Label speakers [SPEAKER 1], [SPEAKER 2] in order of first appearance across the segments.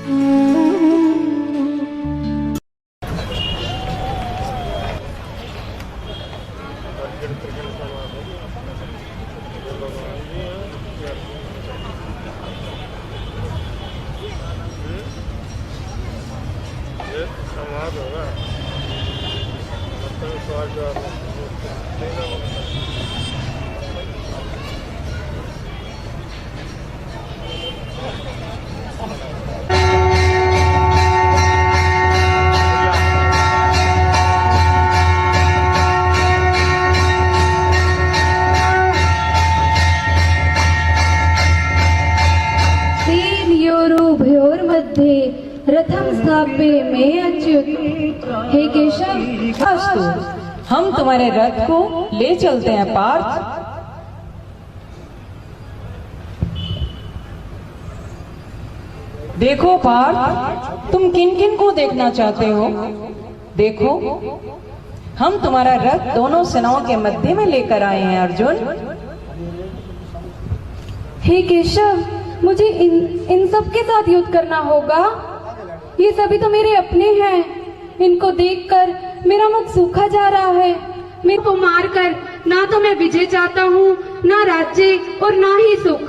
[SPEAKER 1] समाज होगा मतलब स्वाद
[SPEAKER 2] रथम स्थापे में अच्युत। हे केशव,
[SPEAKER 3] अस्तु, हम तुम्हारे रथ को ले चलते हैं पार्थ। देखो पार्थ, तुम किन किन को देखना चाहते हो? देखो, हम तुम्हारा रथ दोनों सेनाओं के मध्य में लेकर आए हैं अर्जुन।
[SPEAKER 2] हे केशव, मुझे इन सब के साथ युद्ध करना होगा। ये सभी तो मेरे अपने हैं। इनको देखकर मेरा मुख सूखा जा रहा है। मेरे को मारकर ना तो मैं विजय चाहता हूँ, ना राज्य और ना ही सुख।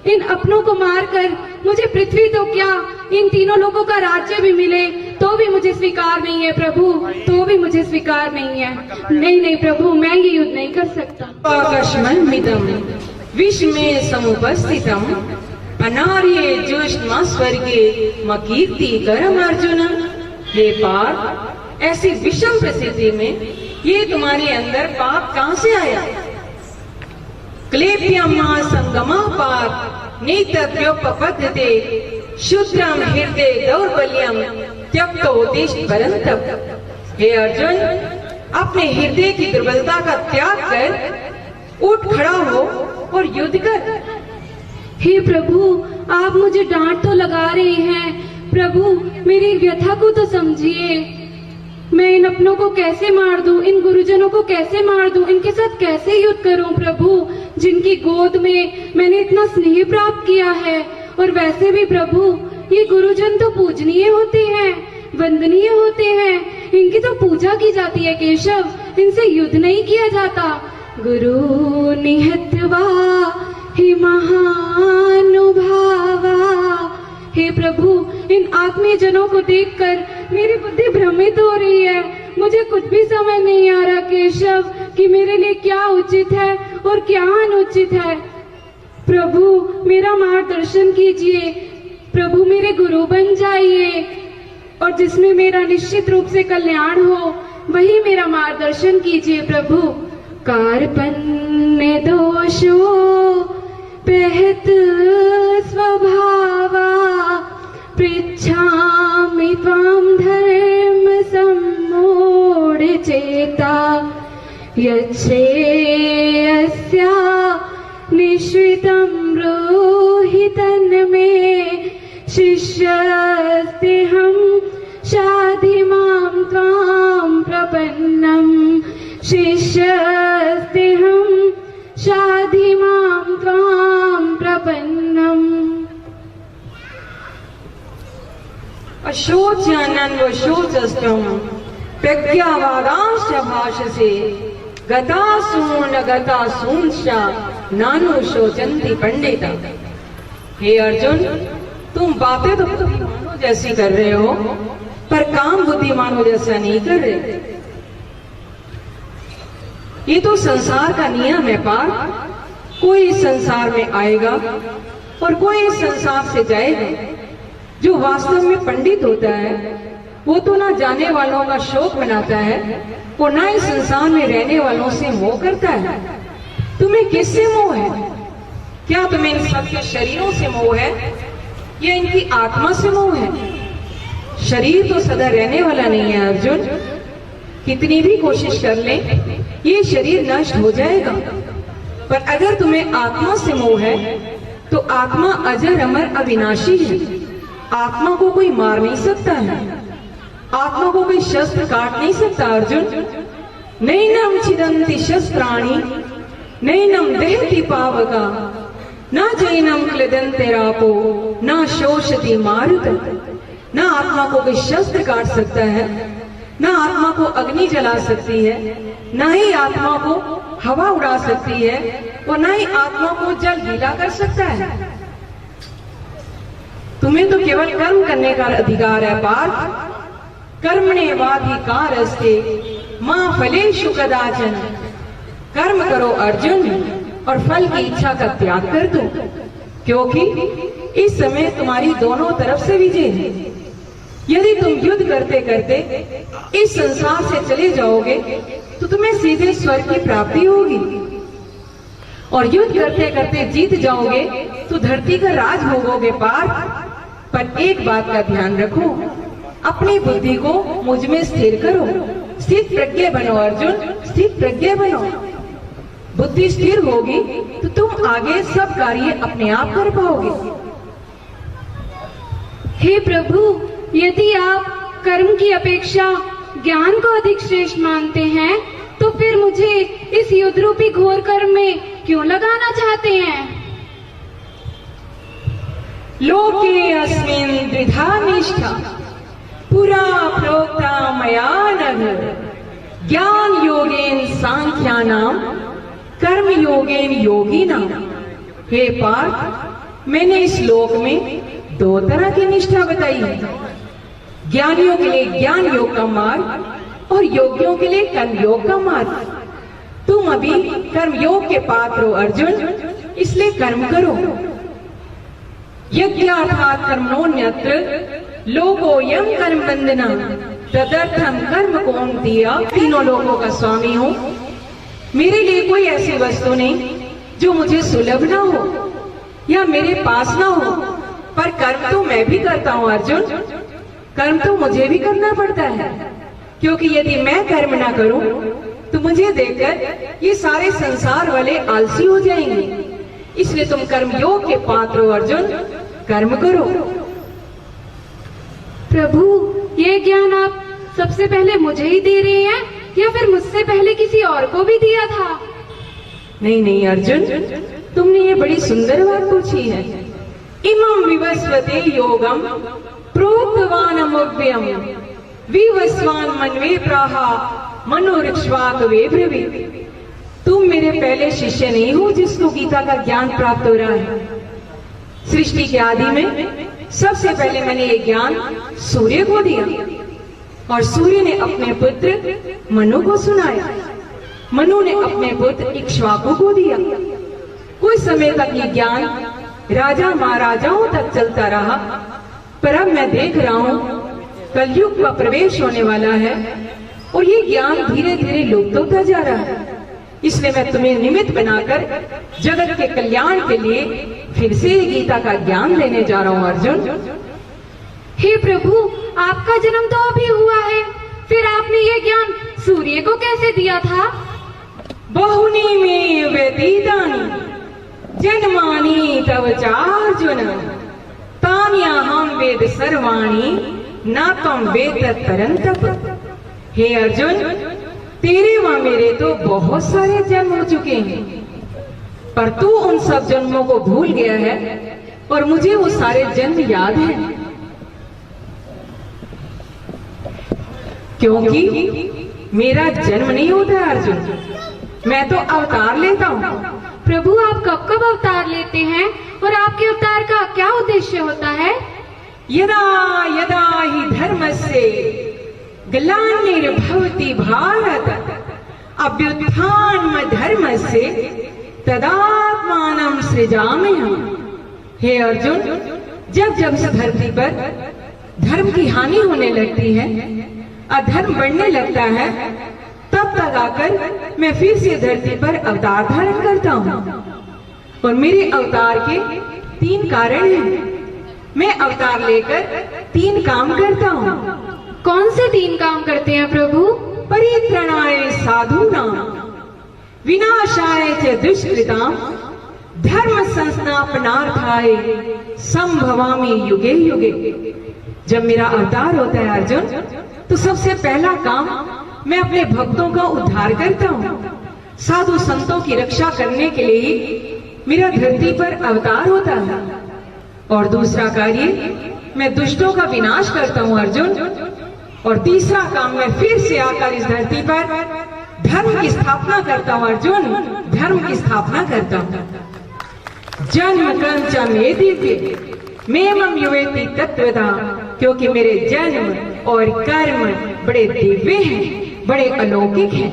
[SPEAKER 2] इन अपनों को मारकर मुझे पृथ्वी तो क्या, इन तीनों लोगों का राज्य भी मिले तो भी मुझे स्वीकार नहीं है प्रभु, तो भी मुझे स्वीकार नहीं है। नहीं नहीं प्रभु, मैं ये युद्ध नहीं कर सकता।
[SPEAKER 3] आकाशमन्मितम् विश्वे समुपस्थितम् अनार्ये ज्योष्मा स्वर्गे मकीर्ति करम अर्जुन। हे पार्थ, ऐसी विषम परिस्थिति में ये तुम्हारे अंदर पाप कहां से आया? क्लेप्यमा संगमा पार्थ नेतव्योपपद्यते शूद्रम हृदय दौर्बल्यम त्यक्तोदेश परंतप। हे अर्जुन, अपने हृदय की दुर्बलता का त्याग कर उठ खड़ा हो और युद्ध कर।
[SPEAKER 2] हे प्रभु, आप मुझे डांट तो लगा रहे हैं, प्रभु मेरी व्यथा को तो समझिए। मैं इन अपनों को कैसे मार दूं, इन गुरुजनों को कैसे मार दूं, इनके साथ कैसे युद्ध करूं प्रभु, जिनकी गोद में मैंने इतना स्नेह प्राप्त किया है। और वैसे भी प्रभु, ये गुरुजन तो पूजनीय होते हैं, वंदनीय होते हैं, इनकी तो पूजा की जाती है केशव, इनसे युद्ध नहीं किया जाता। गुरु निहत्वा हे महानुभावा। हे प्रभु, इन आत्मीय जनों को देखकर मेरी बुद्धि भ्रमित हो रही है। मुझे कुछ भी समझ नहीं आ रहा केशव कि मेरे लिए क्या उचित है और क्या अनुचित है। प्रभु मेरा मार्गदर्शन कीजिए, प्रभु मेरे गुरु बन जाइए, और जिसमें मेरा निश्चित रूप से कल्याण हो वही मेरा मार्गदर्शन कीजिए प्रभु। कार्पण्य दोषो पहत स्वभावा पृच्छामि त्वां धर्म सम्मूढ़ चेता यच्छ्रेयस्या निश्रितं ब्रूहि तन्मे शिष्यस्तेऽहं शाधि मां त्वां प्रपन्नम्। शिष्यस्तेऽहं शाधि मां त्वां प्रपन्नम्।
[SPEAKER 3] अशोच्यानन् वशोचस्त्वं प्रज्ञावादांश्च भाषसे गतासून गतासूंश्च नानु शोचन्ति पंडिता। हे अर्जुन, तुम बातें तो बुद्धिमानों जैसी कर रहे हो, पर काम बुद्धिमानों जैसा नहीं कर रहे। ये तो संसार का नियम है पार्थ। कोई संसार में आएगा और कोई संसार से जाएगा। जो वास्तव में पंडित होता है वो तो ना जाने वालों का शोक मनाता है, वो ना इस संसार में रहने वालों से मोह करता है। तुम्हें किससे मोह है? क्या तुम्हें इन सबके शरीरों से मोह है या इनकी आत्मा से मोह है? शरीर तो सदा रहने वाला नहीं है अर्जुन। कितनी भी कोशिश कर ले, ये शरीर नष्ट हो जाएगा। पर अगर तुम्हें आत्मा से मोह है तो आत्मा अजर अमर अविनाशी है। आत्मा को कोई मार नहीं सकता है, आत्मा को कोई शस्त्र काट नहीं सकता अर्जुन। नैनम छिदन्ति शस्त्राणि नैनम दहति पावका न जैनम क्लिदंतेरापो न शोषति मारुत। न आत्मा को कोई शस्त्र काट सकता है, न आत्मा को अग्नि जला सकती है, न ही आत्मा को हवा उड़ा सकती है, और न ही आत्मा को जल गीला कर सकता है। तुम्हें तो केवल कर्म करने का अधिकार है पार्थ। कर्मण्येवाधिकारस्ते मां फलेषु कदाचन। कर्म करो अर्जुन और फल की इच्छा का त्याग कर दो, क्योंकि इस समय तुम्हारी दोनों तरफ से विजय है। यदि तुम युद्ध करते करते इस संसार से चले जाओगे तो तुम्हें सीधे स्वर्ग की प्राप्ति होगी, और युद्ध करते करते जीत जाओगे तो धरती का राज भोगोगे पार्थ। पर एक बात का ध्यान रखो, अपनी बुद्धि को मुझ में स्थिर करो। स्थित प्रज्ञ बनो अर्जुन, स्थित प्रज्ञ बनो। बुद्धि स्थिर होगी तो तुम आगे सब कार्य अपने आप कर पाओगे।
[SPEAKER 2] हे प्रभु, यदि आप कर्म की अपेक्षा ज्ञान को अधिक श्रेष्ठ मानते हैं, तो फिर मुझे इस युद्ध रूपी घोर कर्म में क्यों लगाना चाहते हैं?
[SPEAKER 3] लोके अस्मिन् द्विधा निष्ठा पुरा प्रोक्ता मया नघ। ज्ञान योगेन सांख्यानाम कर्म योगेन योगिनाम। हे पार्थ, मैंने इस लोक में दो तरह की निष्ठा बताई है। ज्ञानियों के लिए ज्ञान योग का मार्ग और योगियों के लिए कर्म योग का मार्ग। तुम अभी कर्म योग के पात्र हो अर्जुन, इसलिए कर्म करो। यज्ञार्थात् कर्मणोऽन्यत्र लोकोऽयं कर्म बंधना तदर्थम कर्म कौन्तेय। तीनों लोकों का स्वामी हूँ, मेरे लिए कोई ऐसी वस्तु नहीं जो मुझे सुलभ ना हो या मेरे पास ना हो, पर कर्म तो मैं भी करता हूँ अर्जुन। कर्म तो मुझे भी करना पड़ता है, क्योंकि यदि मैं कर्म ना करूं तो मुझे देखकर ये सारे संसार वाले आलसी हो जाएंगे। इसलिए तुम कर्म योग के पात्र हो अर्जुन, कर्म करो।
[SPEAKER 2] प्रभु, ये ज्ञान आप सबसे पहले मुझे ही दे रहे हैं या फिर मुझसे पहले किसी और को भी दिया था?
[SPEAKER 3] नहीं नहीं अर्जुन, तुमने ये बड़ी सुंदर बात पूछी है। इमं विवस्वते योगम प्रोक्तवानमव्ययम् विवस्वान मन्वे प्राहा मनोरिक्ष्वाकवे ब्रवीत्। तुम मेरे पहले शिष्य नहीं हो जिसको गीता का ज्ञान प्राप्त हो रहा है। सृष्टि के आदि में सबसे पहले मैंने ये ज्ञान सूर्य को दिया, और सूर्य ने अपने पुत्र मनु को सुनाया। मनु ने अपने पुत्र इक्ष्वाकु को दिया। कुछ समय तक ये ज्ञान राजा महाराजाओं तक चलता रहा, पर अब मैं देख रहा हूँ कलयुग का प्रवेश होने वाला है और ये ज्ञान धीरे धीरे लुप्त होता जा रहा है। इसलिए मैं तुम्हें निमित्त बनाकर जगत के कल्याण के लिए फिर से गीता का ज्ञान देने जा रहा हूँ अर्जुन।
[SPEAKER 2] हे प्रभु, आपका जन्म तो अभी हुआ है, फिर आपने ये ज्ञान सूर्य को कैसे दिया था?
[SPEAKER 3] बहुनी में व्यतीतानि जन्मानि तव चार्जुन तान्याहं वेद सर्वाणि न त्वं वेद तत्परन्तप। हे अर्जुन, तेरे व मेरे तो बहुत सारे जन्म हो चुके हैं, पर तू उन सब जन्मों को भूल गया है और मुझे वो सारे जन्म याद हैं, क्योंकि मेरा जन्म नहीं होता अर्जुन, मैं तो अवतार लेता हूँ।
[SPEAKER 2] प्रभु, आप कब कब अवतार लेते हैं और आपके अवतार का क्या उद्देश्य होता है?
[SPEAKER 3] यदा यदा हि धर्मस्य ग्लानिर्भवति भारत अभ्युत्थानं धर्मस्य तदात्मानं सृजाम्यहम्। हे अर्जुन, जब जब इस धरती पर धर्म की हानि होने लगती है, अधर्म बढ़ने लगता है, तब तक आकर मैं फिर से धरती पर अवतार धारण करता हूँ। और मेरे अवतार के 3 कारण हैं। मैं अवतार लेकर 3 काम करता हूँ।
[SPEAKER 2] कौन से 3 काम करते हैं प्रभु?
[SPEAKER 3] परित्रणाय साधूनां विनाशाय च दुष्कृतां धर्म संस्थापनार्थाय संभवामि युगे युगे। जब मेरा अवतार होता है अर्जुन, तो सबसे पहला काम मैं अपने भक्तों का उद्धार करता हूँ। साधु संतों की रक्षा करने के लिए मेरा धरती पर अवतार होता है, और दूसरा कार्य मैं दुष्टों का विनाश करता हूँ अर्जुन, और तीसरा काम मैं फिर से आकर इस धरती पर धर्म की स्थापना करता हूँ अर्जुन, धर्म की स्थापना करता हूँ। जन्म कर्म च मे दिव्य मेमं युवेति तत्वदा, क्योंकि मेरे जन्म और कर्म बड़े दिव्य हैं, बड़े अलौकिक हैं।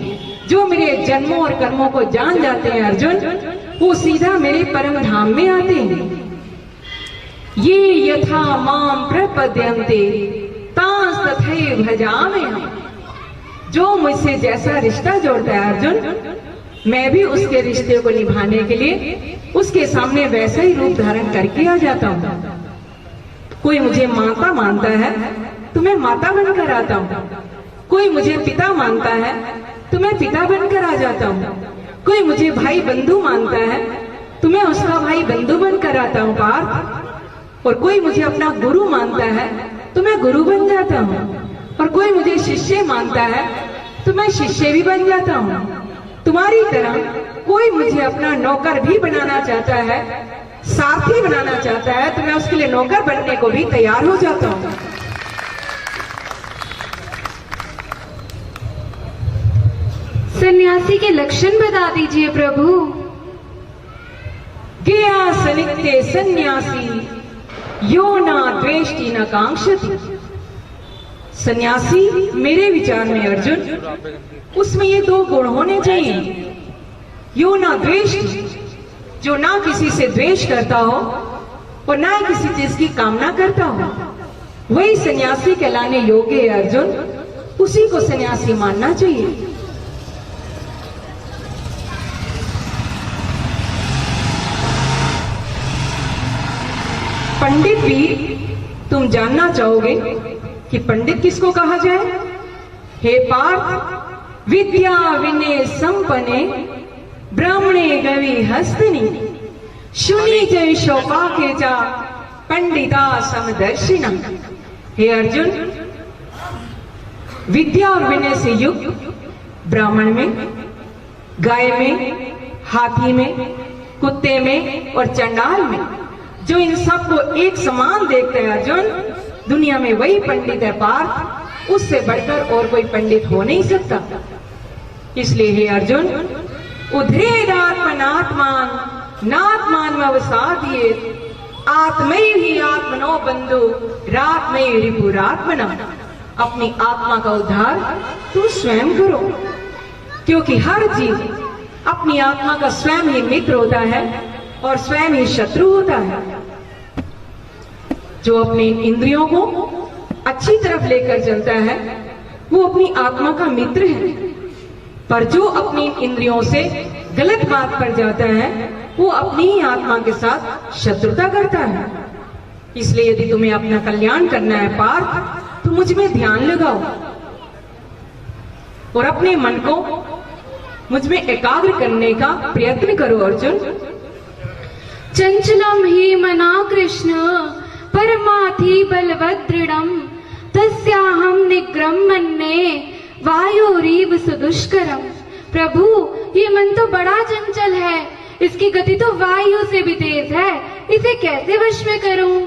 [SPEAKER 3] जो मेरे जन्मों और कर्मों को जान जाते हैं अर्जुन, वो सीधा मेरे परम धाम में आते हैं। ये यथा माम प्रपद्यन्ते तांस तथैव भजाम्यहम्। जो मुझसे जैसा रिश्ता जोड़ता है अर्जुन, मैं भी उसके रिश्ते को निभाने के लिए उसके सामने वैसा ही रूप धारण करके आ जाता हूँ। कोई मुझे माता मानता है तो मैं माता बनकर आता हूँ, कोई मुझे पिता मानता है तो मैं पिता बनकर आ जाता हूँ, कोई मुझे भाई बंधु मानता है तो मैं उसका भाई बंधु बनकर आता हूँ पार्थ, और कोई मुझे अपना गुरु मानता है तो मैं गुरु बन जाता हूँ, और कोई मुझे शिष्य मानता है तो मैं शिष्य भी बन जाता हूँ। तुम्हारी तरह कोई मुझे अपना नौकर भी बनाना चाहता है, साथी बनाना चाहता है, तो मैं उसके लिए नौकर बनने को भी तैयार हो जाता हूँ।
[SPEAKER 2] सन्यासी के लक्षण बता दीजिए प्रभु।
[SPEAKER 3] गया सनित्य सन्यासी यो न द्वेष्टि न कांक्षति। सन्यासी मेरे विचार में अर्जुन, उसमें ये दो गुण होने चाहिए। यो न द्वेष्टि, जो ना किसी से द्वेष करता हो और ना ही किसी चीज की कामना करता हो, वही सन्यासी कहलाने योग्य है अर्जुन, उसी को सन्यासी मानना चाहिए। पंडित भी तुम जानना चाहोगे कि पंडित किसको कहा जाए? हे पार्थ, विद्या विनय संपन्ने ब्राह्मणे गवि हस्तिनी शुनि जय शोकाके चा पंडिता समदर्शिना। हे अर्जुन, विद्या और विनय से युक्त ब्राह्मण में, गाय में, हाथी में, कुत्ते में और चंडाल में जो इन सबको एक समान देखते हैं अर्जुन, दुनिया में वही पंडित है पार्थ, उससे बढ़कर और कोई पंडित हो नहीं सकता। इसलिए हे अर्जुन, उद्धरेदात्मनात्मान नात्मान अवसादिये आत्मैव ही आत्मनो बंधु रात्मैव रिपुरात्मना। अपनी आत्मा का उद्धार तू स्वयं करो, क्योंकि हर जीव अपनी आत्मा का स्वयं ही मित्र होता है और स्वयं ही शत्रु होता है। जो अपनी इंद्रियों को अच्छी तरफ लेकर चलता है वो अपनी आत्मा का मित्र है, पर जो अपनी इंद्रियों से गलत बात पर जाता है वो अपनी ही आत्मा के साथ शत्रुता करता है। इसलिए यदि तुम्हें अपना कल्याण करना है पार्थ, तो मुझ में ध्यान लगाओ और अपने मन को मुझ में एकाग्र करने का प्रयत्न करो अर्जुन।
[SPEAKER 2] चंचलम ही मना कृष्ण परमाथि बलवत् दृढ़म तस्याहम निग्रम मन्ये वायुरीव सुदुष्करम। प्रभु, ये मन तो बड़ा चंचल है, इसकी गति तो वायु से भी तेज है, इसे कैसे वश में करूं?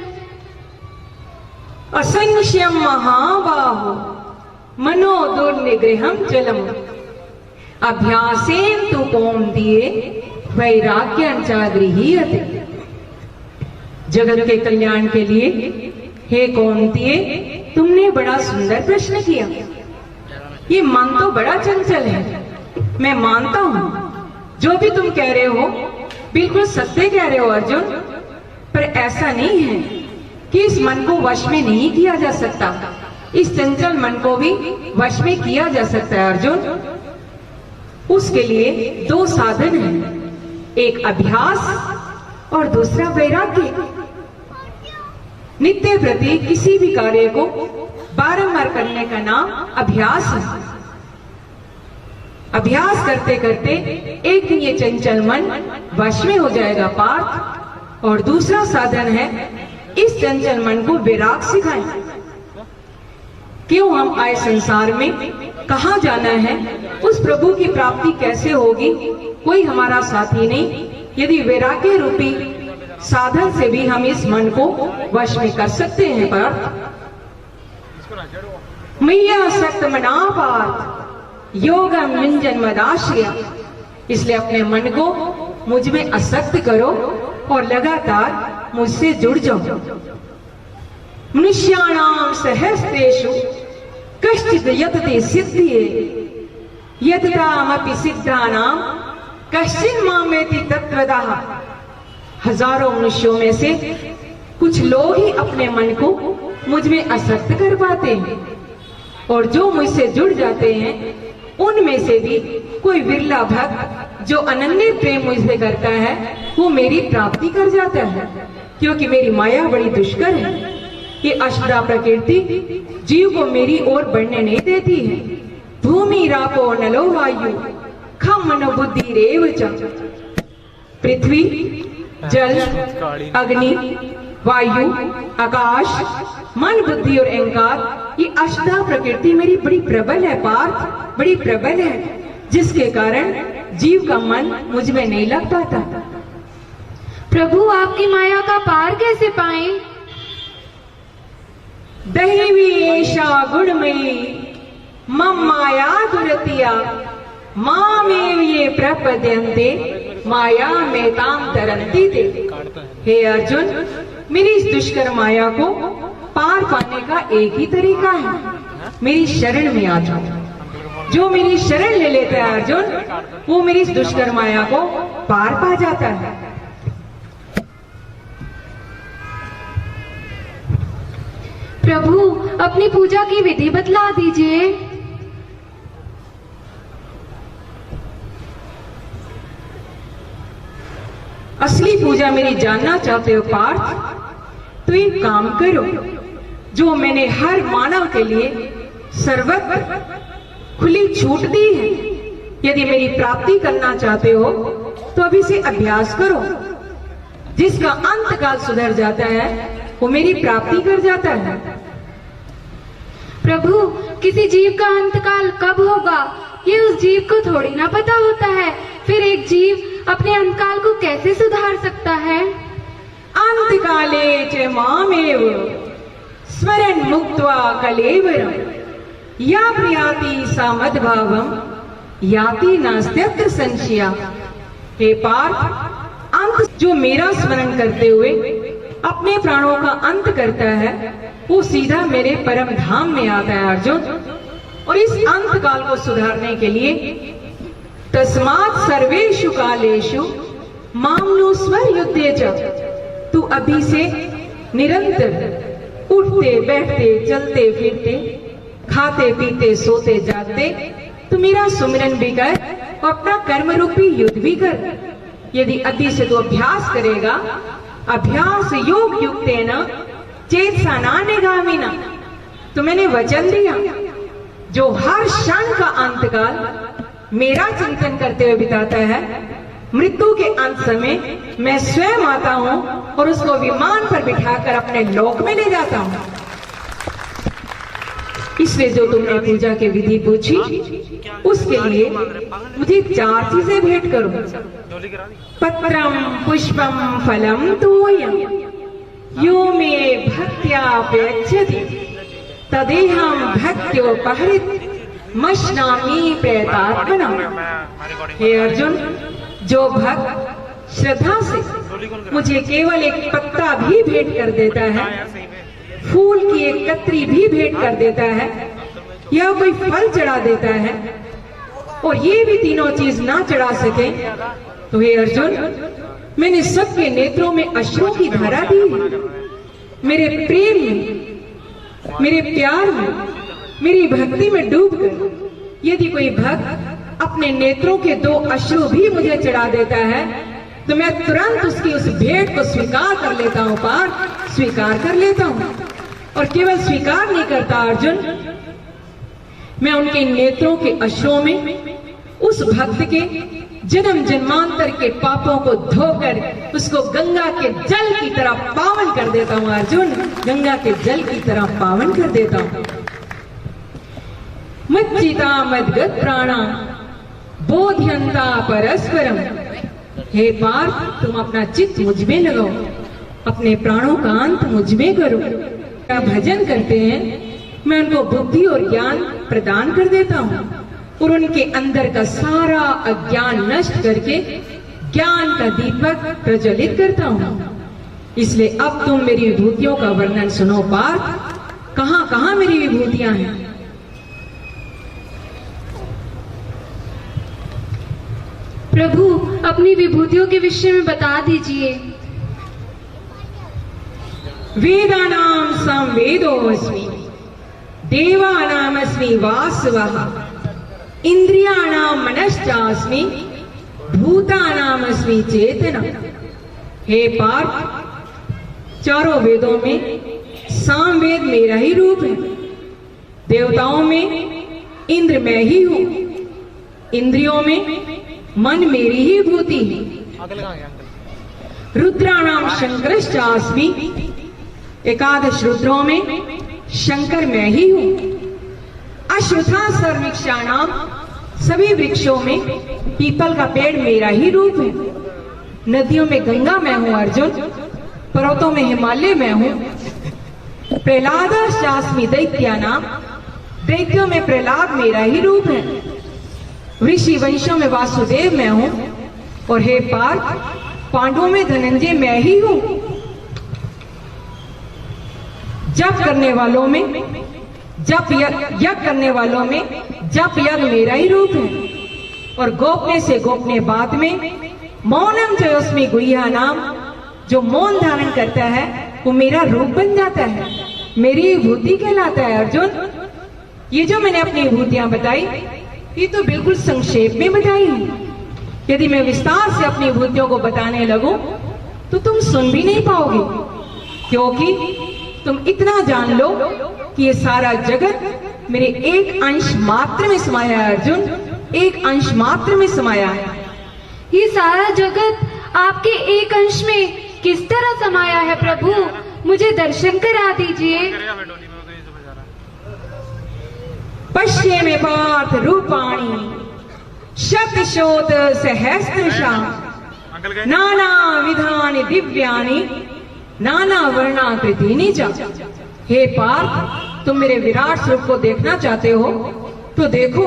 [SPEAKER 3] असंख्यम महाबाहो मनो दुर्निग्रहम जलम अभ्यासेन तु कौन्तेय वैराग्यं च गृह्यते। जगत के कल्याण के लिए हे कौन्तेय, तुमने बड़ा सुंदर प्रश्न किया। ये मन तो बड़ा चंचल है, मैं मानता हूं जो भी तुम कह रहे हो बिल्कुल सत्य कह रहे हो अर्जुन, पर ऐसा नहीं है कि इस मन को वश में नहीं किया जा सकता। इस चंचल मन को भी वश में किया जा सकता है अर्जुन। उसके लिए दो साधन हैं, एक अभ्यास और दूसरा वैराग्य। नित्य प्रति किसी भी कार्य को बारंबार करने का नाम अभ्यास है। अभ्यास करते करते एक दिन ये चंचल मन वश में हो जाएगा पार्थ। और दूसरा साधन है, इस चंचल मन को विराग सिखाएं। क्यों हम आए संसार में, कहाँ जाना है, उस प्रभु की प्राप्ति कैसे होगी, कोई हमारा साथी नहीं, यदि वैराग्य रूपी साधन से भी हम इस मन को वश में कर सकते हैं। पार्थ मैया सक्त मना पार्थ योगम निंजन मदाश्रय, इसलिए अपने मन को मुझ में आसक्त करो और लगातार मुझसे जुड़ जाओ। मनुष्याणाम सहस्रेषु कश्चित् यतते सिद्धिये यततामपि सिद्धानाम कश्चिन् मामेति तत्त्वतः। हजारों मनुष्यों में से कुछ लोग ही अपने मन को मुझ में आसक्त कर पाते हैं, और जो मुझसे जुड़ जाते हैं उनमें से भी कोई विरला भक्त जो अनन्य प्रेम मुझसे करता है वो मेरी प्राप्ति कर जाता है, क्योंकि मेरी माया बड़ी दुष्कर है। ये अष्टा प्रकृति जीव को मेरी ओर बढ़ने नहीं देती है। भूमि रापो नलो वायु खम मनो बुद्धि रेव च। पृथ्वी, जल, अग्नि, वायु, आकाश, मन, बुद्धि और अहंकार, ये अष्टा प्रकृति मेरी बड़ी प्रबल है पार्थ, बड़ी प्रबल है, जिसके कारण जीव का मन मुझ में नहीं लग पाता।
[SPEAKER 2] प्रभु आपकी माया का पार कैसे पाएं?
[SPEAKER 3] दैवी एषा गुणमयी मम माया दुरतिया मामेव ये प्रपद्यन्ते माया में ताम तरंती ते। हे अर्जुन, मेरी इस दुष्कर माया को पार पाने का एक ही तरीका है, मेरी शरण में आ जाओ। जो मेरी शरण ले लेता है अर्जुन, वो मेरी इस दुष्कर माया को पार पा जाता है।
[SPEAKER 2] प्रभु अपनी पूजा की विधि बतला दीजिए।
[SPEAKER 3] असली पूजा मेरी जानना चाहते हो पार्थ, तो एक काम करो, जो मैंने हर मानव के लिए सर्वत्र खुली छूट दी है। यदि मेरी प्राप्ति करना चाहते हो तो अभी से अभ्यास करो। जिसका अंतकाल सुधर जाता है वो मेरी प्राप्ति कर जाता है।
[SPEAKER 2] प्रभु किसी जीव का अंतकाल कब होगा ये उस जीव को थोड़ी ना पता होता है, फिर एक जीव अपने अंतकाल को कैसे सुधार सकता है?
[SPEAKER 3] अंतकाले च मामेव स्मरन् मुक्त्वा कलेवरम् या प्रयाति सा मद्भावम् याति नास्त्यत्र संशया। हे पार्थ, अंत जो मेरा स्मरण करते हुए अपने प्राणों का अंत करता है वो सीधा मेरे परम धाम में आता है अर्जुन। और इस अंत काल को सुधारने के लिए तस्मात् सर्वेषु कालेषु मामनो स्वर युद्धे च, तू अभी से निरंतर उठते बैठते चलते फिरते खाते पीते सोते जागते तू मेरा सुमिरन भी कर और अपना कर्म रूपी युद्ध भी कर। यदि अभी से तू अभ्यास करेगा, अभ्यास योग युक्तेन चेतसा नान्यगामिना, तो मैंने वचन दिया जो हर क्षण का अंतकाल मेरा चिंतन करते हुए बिताता है, मृत्यु के अंत समय मैं स्वयं आता हूं और उसको विमान पर बिठाकर अपने लोक में ले जाता हूं। इसलिए जो तुमने पूजा की विधि पूछी उसके लिए मुझे 4 चीजें भेंट करो। पत्रम पुष्पम फलम तोयम यो मे भक्त्या प्रयच्छति तदेहम भक्त्योपहृत मश्नामि प्रेतात्मना। हे अर्जुन, जो भक्त श्रद्धा से मुझे केवल एक पत्ता भी भेंट कर देता है, फूल की एक कतरी भी भेंट कर देता है या कोई फल चढ़ा देता है और ये भी तीनों चीज ना चढ़ा सके, तो हे अर्जुन, मैंने सबके नेत्रों में अश्रुओं की धारा दी है। मेरे प्रेम में, मेरे प्यार में, मेरी भक्ति में डूबकर यदि कोई भक्त अपने नेत्रों के 2 अश्रु भी मुझे चढ़ा देता है तो मैं तुरंत उसकी उस भेंट को स्वीकार कर लेता हूं, पार्थ, स्वीकार कर लेता हूं। और केवल स्वीकार नहीं करता अर्जुन, मैं उनके नेत्रों के अश्रुओं में उस भक्त के जन्म जन्मांतर के पापों को धोकर उसको गंगा के जल की तरह पावन कर देता हूं अर्जुन, गंगा के जल की तरह पावन कर देता हूं। मच्चिता मद्गत प्राणा बोध्यंता परस्परम हे पार्थ, तुम अपना चित्त मुझ में लगाओ, अपने प्राणों का अंत मुझ में करो। क्या भजन करते हैं, मैं उनको बुद्धि और ज्ञान प्रदान कर देता हूँ और उनके अंदर का सारा अज्ञान नष्ट करके ज्ञान का दीपक प्रज्वलित करता हूँ। इसलिए अब तुम मेरी विभूतियों का वर्णन सुनो पार्थ, कहां कहां मेरी विभूतियां हैं।
[SPEAKER 2] प्रभु, अपनी विभूतियों के विषय में बता दीजिए।
[SPEAKER 3] वेदानाम संवेदोऽस्मि, देवानामस्मि वासवः, इंद्रियाणाम मनश्चास्मि, भूतानामस्मि चेतना। हे पार्थ, चारों वेदों में सामवेद मेरा ही रूप है, देवताओं में इंद्र मैं ही हूं, इंद्रियों में मन मेरी ही भूति है, रुद्राणाम शंकरश्चास्मि, एकादश रुद्रों में शंकर मैं ही हूं, अश्वत्था सर्ववृक्षाणाम, सभी वृक्षों में पीपल का पेड़ मेरा ही रूप है, नदियों में गंगा मैं हूं अर्जुन, पर्वतों में हिमालय मैं हूं, प्रहलादाश्चास्मि दैत्यानाम, दैत्यों में प्रहलाद मेरा ही रूप है, ऋषि वंशों में वासुदेव मैं हूं, और हे पार्थ, पांडवों में धनंजय मैं ही हूं। जप करने वालों में, यज्ञ करने वालों में जप यज्ञ मेरा ही रूप है, और गोपने से गोपने बात में मौनम जयोस्मि गुह्या नाम, जो मौन धारण करता है वो मेरा रूप बन जाता है, मेरी विभूति कहलाता है अर्जुन। ये जो मैंने अपनी विभूतियां बताई, ये तो बिल्कुल संक्षेप में बताई है। यदि मैं विस्तार से अपनी विभूतियों को बताने लगूं तो तुम सुन भी नहीं पाओगे, क्योंकि तुम इतना जान लो कि ये सारा जगत मेरे एक अंश मात्र में समाया है अर्जुन, एक अंश मात्र में समाया है।
[SPEAKER 2] ये सारा जगत आपके एक अंश में किस तरह समाया है प्रभु, मुझे दर्शन करा दीजिए।
[SPEAKER 3] पश्ये में पार्थ रूपाणी शतशोत सहस्त्रशा, नाना विधानि दिव्यानि, नाना वर्णाकृतीनि च। हे पार्थ, तुम मेरे विराट स्वरूप को देखना चाहते हो तो देखो,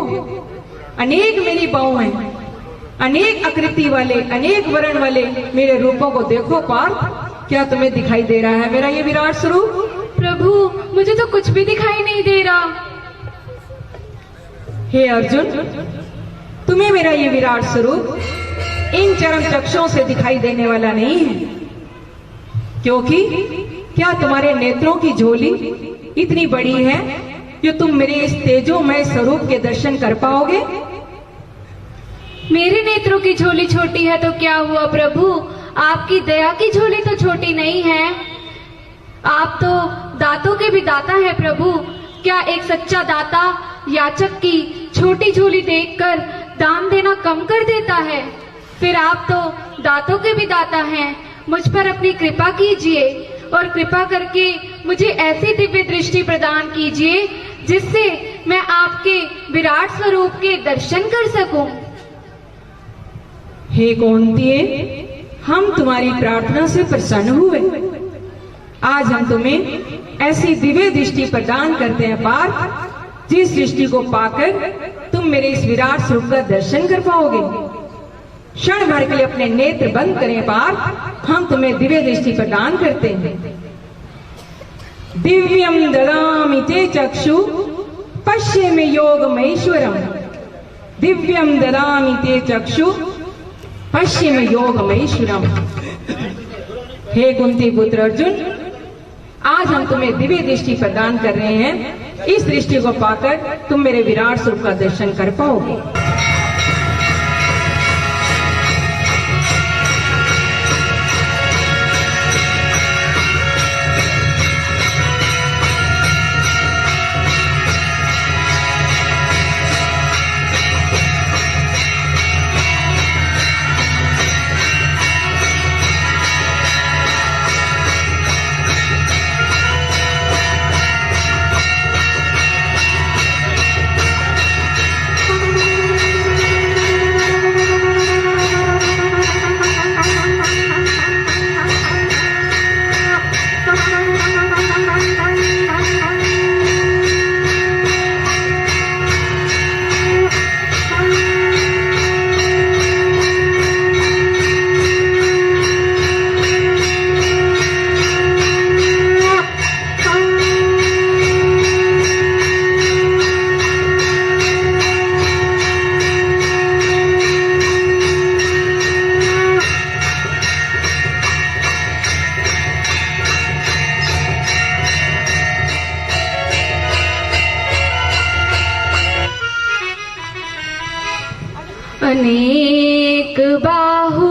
[SPEAKER 3] अनेक मेरी बाहों हैं, अनेक आकृति वाले, अनेक वर्ण वाले मेरे रूपों को देखो पार्थ। क्या तुम्हें दिखाई दे रहा है मेरा ये विराट स्वरूप?
[SPEAKER 2] प्रभु, मुझे तो कुछ भी दिखाई नहीं दे रहा।
[SPEAKER 3] हे अर्जुन, तुम्हें मेरा ये विराट स्वरूप इन चरम चक्षुओं से दिखाई देने वाला नहीं है, क्योंकि क्या तुम्हारे नेत्रों की झोली इतनी बड़ी है कि तुम मेरे इस तेजोमय स्वरूप के दर्शन कर पाओगे?
[SPEAKER 2] मेरे नेत्रों की झोली छोटी है तो क्या हुआ प्रभु, आपकी दया की झोली तो छोटी नहीं है। आप तो दातों के भी दाता है प्रभु। क्या एक सच्चा दाता याचक की छोटी झोली देखकर दान देना कम कर देता है? फिर आप तो दातों के भी दाता हैं। मुझ पर अपनी कृपा कीजिए और कृपा करके मुझे ऐसी दिव्य दृष्टि प्रदान कीजिए जिससे मैं आपके विराट स्वरूप के दर्शन कर सकूं।
[SPEAKER 3] हे कौंतेय, हम तुम्हारी प्रार्थना से प्रसन्न हुए। आज हम तुम्हें ऐसी दिव्य दृष्टि प्रदान करते हैं पार्थ, जिस दृष्टि को पाकर तुम मेरे इस विराट स्वरूप का दर्शन कर पाओगे। क्षण भर के लिए अपने नेत्र बंद करें पार्थ, हम तुम्हें दिव्य दृष्टि प्रदान करते हैं। दिव्यम ददामि ते चक्षु पश्येमि योगमैश्वरम, दिव्यम ददामि ते चक्षु पश्येमि योगमैश्वरम। हे कुंती पुत्र अर्जुन, आज हम तुम्हें दिव्य दृष्टि प्रदान कर रहे हैं। इस दृष्टि को पाकर तुम मेरे विराट स्वरूप का दर्शन कर पाओगे।
[SPEAKER 2] अनेक बाहु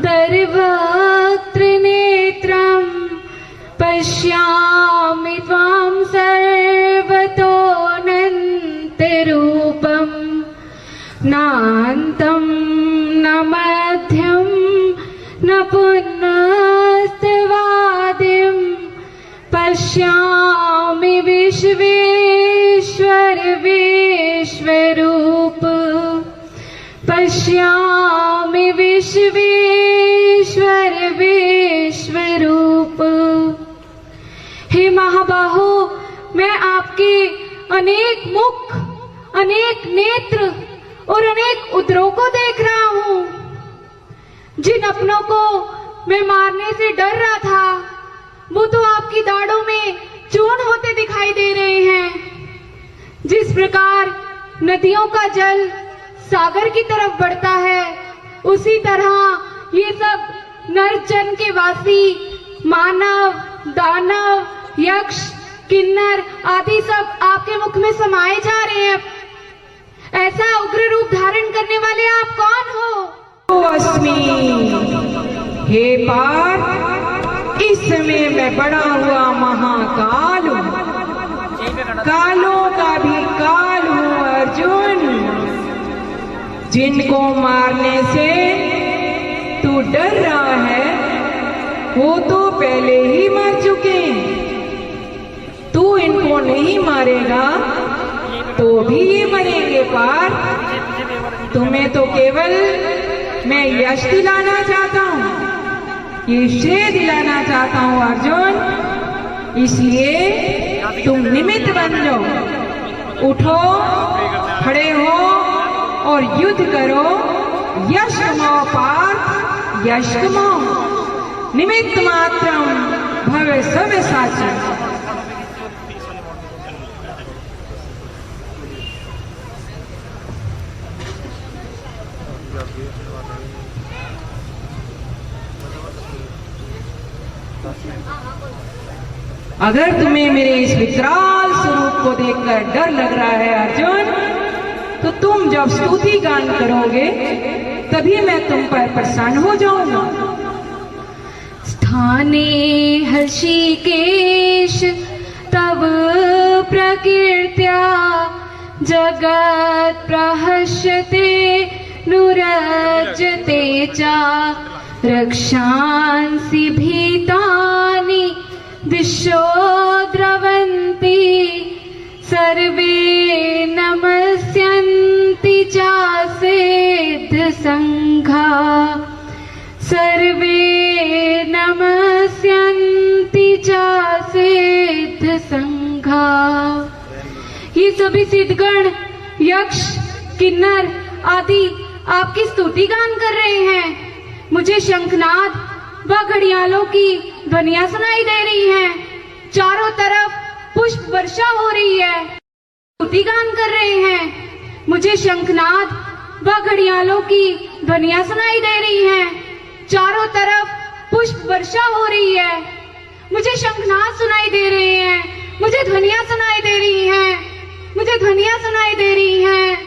[SPEAKER 2] दर्वक्त्र नेत्रम् पश्यामि त्वां सर्वतोऽनन्तरूपम् नान्तं न मध्यं न पुनस्तवादिं पश्यामि विश्वेश्वर विश्वरूप पश्यामि विश्वेश्वर विश्वरूप। हे महाबाहो, मैं आपके अनेक मुख, अनेक नेत्र और अनेक उदरों को देख रहा हूँ। जिन अपनों को मैं मारने से डर रहा था, वो तो आपकी दाढ़ों में चूर्ण होते दिखाई दे रहे हैं। जिस प्रकार नदियों का जल सागर की तरफ बढ़ता है, उसी तरह ये सब नर जन के वासी मानव, दानव, यक्ष, किन्नर आदि सब आपके मुख में समाये जा रहे हैं। ऐसा उग्र रूप धारण करने वाले आप कौन हो?
[SPEAKER 3] अस्मि, हे पार्थ, इस समय मैं बड़ा हुआ महाकाल हूँ, कालों का भी काल हूँ अर्जुन। जिनको मारने से तू डर रहा है, वो तो पहले ही मर चुके। तू इनको नहीं मारेगा तो भी ये मरेंगे पार्थ। तुम्हें तो केवल मैं यश दिलाना चाहता हूँ, ये श्रेय दिलाना चाहता हूँ अर्जुन। इसलिए तुम निमित्त बन जाओ, उठो, खड़े हो और युद्ध करो। यश कमाओ पार्थ, यश कमाओ। निमित्त मात्रम भव सव्यसाची। अगर तुम्हें मेरे इस विकराल स्वरूप को देखकर डर लग रहा है अर्जुन, तो तुम जब स्तुति गान करोगे तभी मैं तुम पर प्रसन्न हो जाऊंगा।
[SPEAKER 2] स्थाने हर्षिकेश तव प्रकीर्त्या जगत् प्रहस्यते नुरज्यते च रक्षांसि भीतानि दिशो द्रवन्ति सर्वे नमस्यन्ति चासेद्ध संघा सर्वे नमस्यन्ति चासेद्ध संघा। ये सभी सिद्धगण, यक्ष, किन्नर आदि आपकी स्तुति गान कर रहे हैं। मुझे शंखनाद व घड़ियालों की ध्वनियां सुनाई दे रही हैं। चारों तरफ पुष्प वर्षा हो रही है, स्तुति गान कर रहे हैं। मुझे शंखनाद व घड़ियालों की ध्वनियां सुनाई दे रही हैं। चारों तरफ पुष्प वर्षा हो रही है, मुझे शंखनाद सुनाई दे रहे हैं, मुझे ध्वनियां सुनाई दे रही हैं, मुझे ध्वनियां सुनाई दे रही हैं।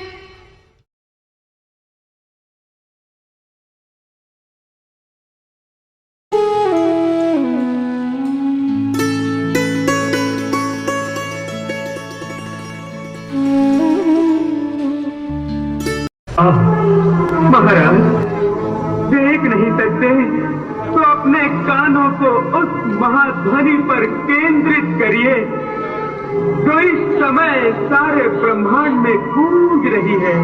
[SPEAKER 1] महाराज, देख नहीं सकते तो अपने कानों को उस महाध्वनि पर केंद्रित करिए जो इस समय सारे ब्रह्मांड में गूंज रही है।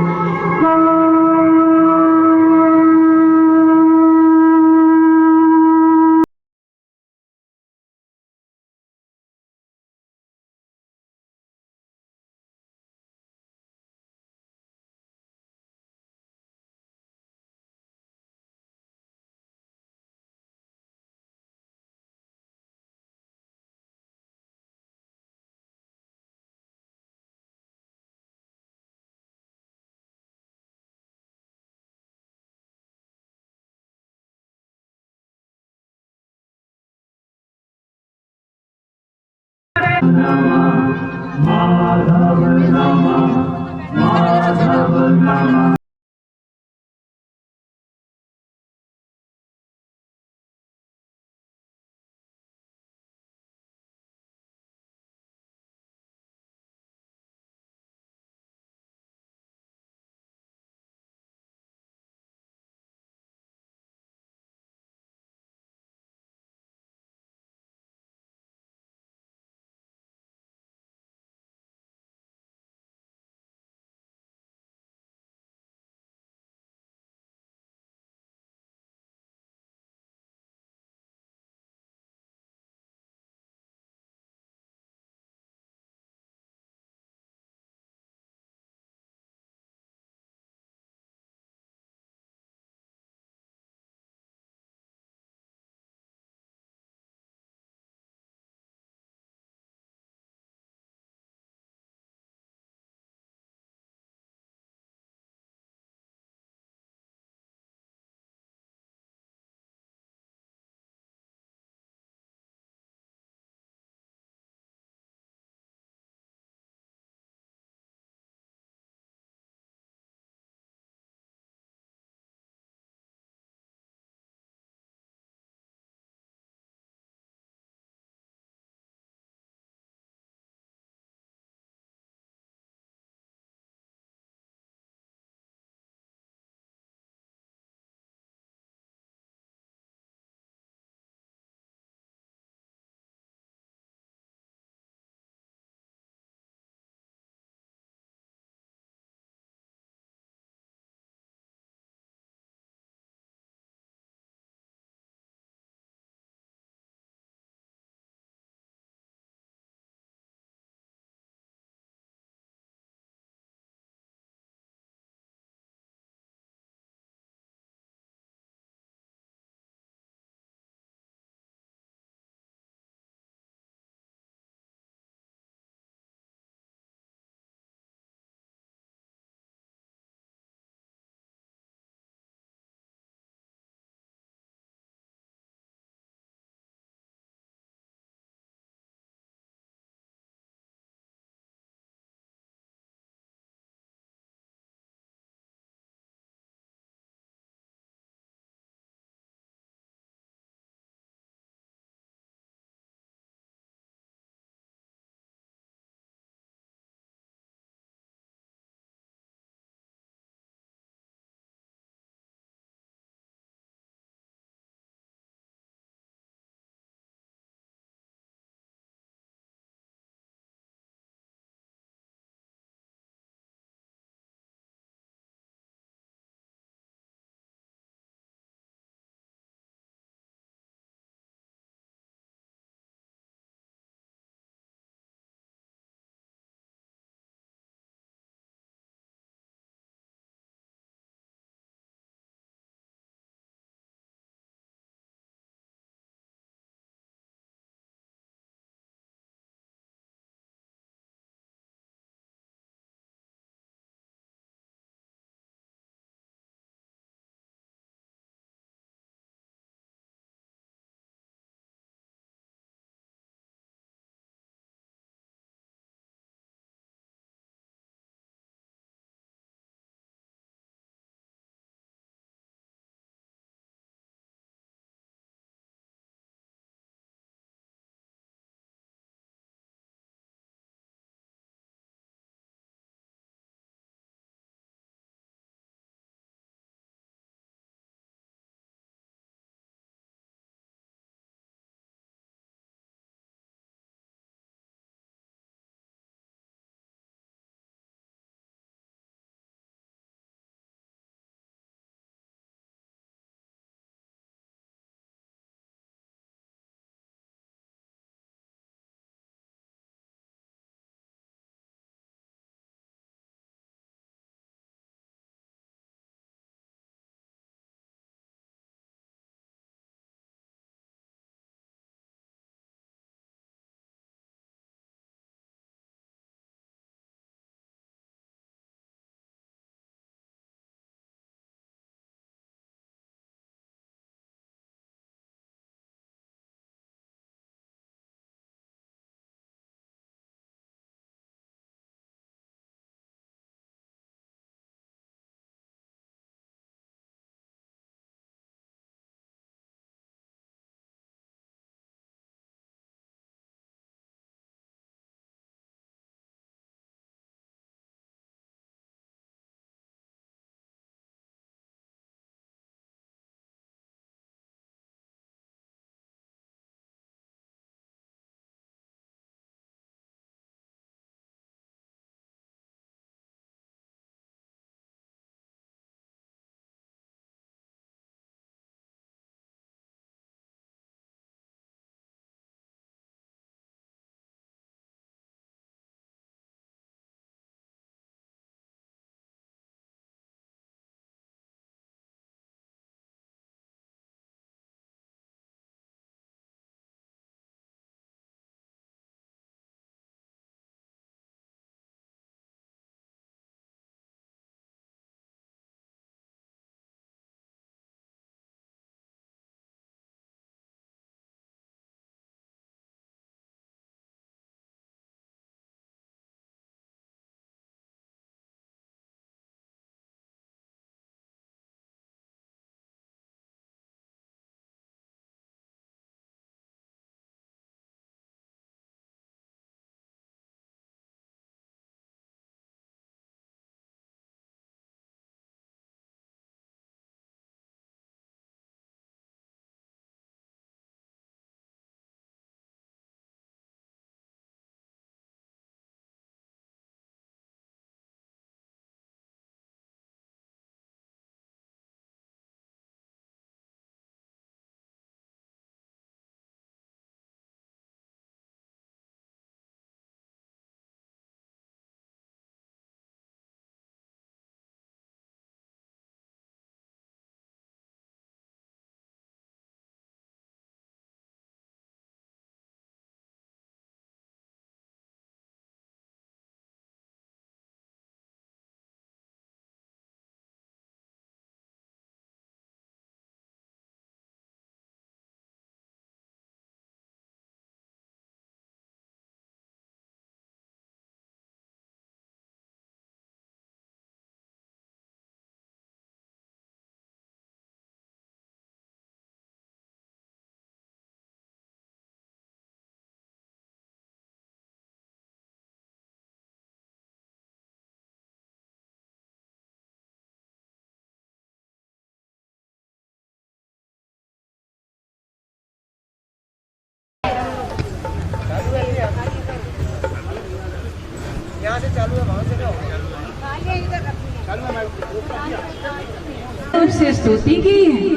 [SPEAKER 3] से स्तुति की है।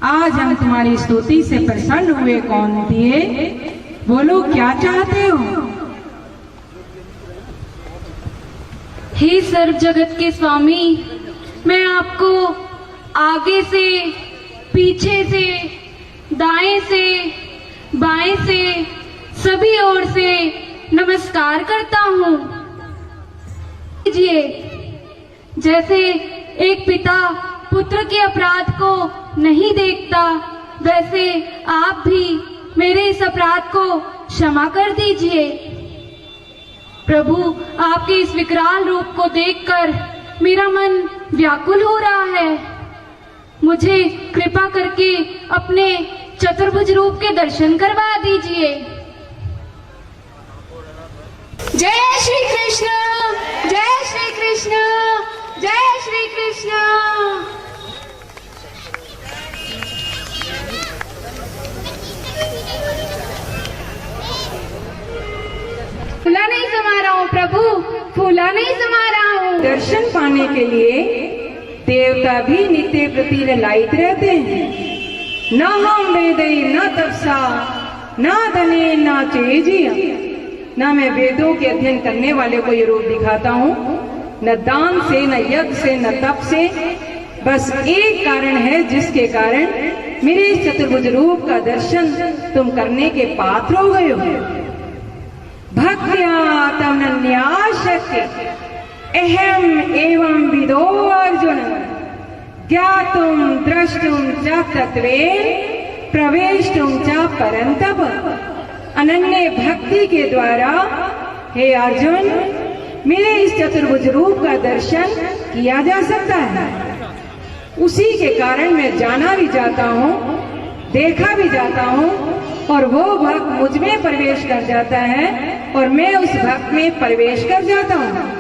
[SPEAKER 3] आज हम तुम्हारी स्तुति से प्रसन्न हुए कौन दिए, बोलो क्या चाहते हो।
[SPEAKER 2] हे सर्व जगत के स्वामी, मैं आपको आगे से, पीछे से, दाएं से, बाएं से, सभी ओर से नमस्कार करता हूँ। जैसे एक पिता पुत्र के अपराध को नहीं देखता, वैसे आप भी मेरे इस अपराध को क्षमा कर दीजिए। प्रभु, आपके इस विकराल रूप को देखकर मेरा मन व्याकुल हो रहा है। मुझे कृपा करके अपने चतुर्भुज रूप के दर्शन करवा दीजिए। जय श्री कृष्ण, जय श्री कृष्ण, जय श्री कृष्ण। फूला नहीं समा रहा हूँ प्रभु, फूला नहीं समा रहा हूँ।
[SPEAKER 3] दर्शन पाने के लिए देवता भी नित्य प्रति ललायित रहते हैं। न हम वेदई न तपसा न धने न तेजिया। न मैं वेदों के अध्ययन करने वाले को ये रूप दिखाता हूँ, न दान से, न यज्ञ से, न तप से। बस एक कारण है जिसके कारण मेरे इस चतुर्भुज रूप का दर्शन तुम करने के पात्र हो गए हो। भक्त्या तमन्याशक्ति अहम एवं विदो अर्जुन ज्ञातुम द्रष्टुम च तत्वेन प्रवेष्टुम च परंतप। अनन्य भक्ति के द्वारा हे अर्जुन मेरे इस चतुर्भुज रूप का दर्शन किया जा सकता है। उसी के कारण मैं जाना भी जाता हूँ, देखा भी जाता हूँ, और वो भक्त मुझ में प्रवेश कर जाता है और मैं उस भक्त में प्रवेश कर जाता हूँ।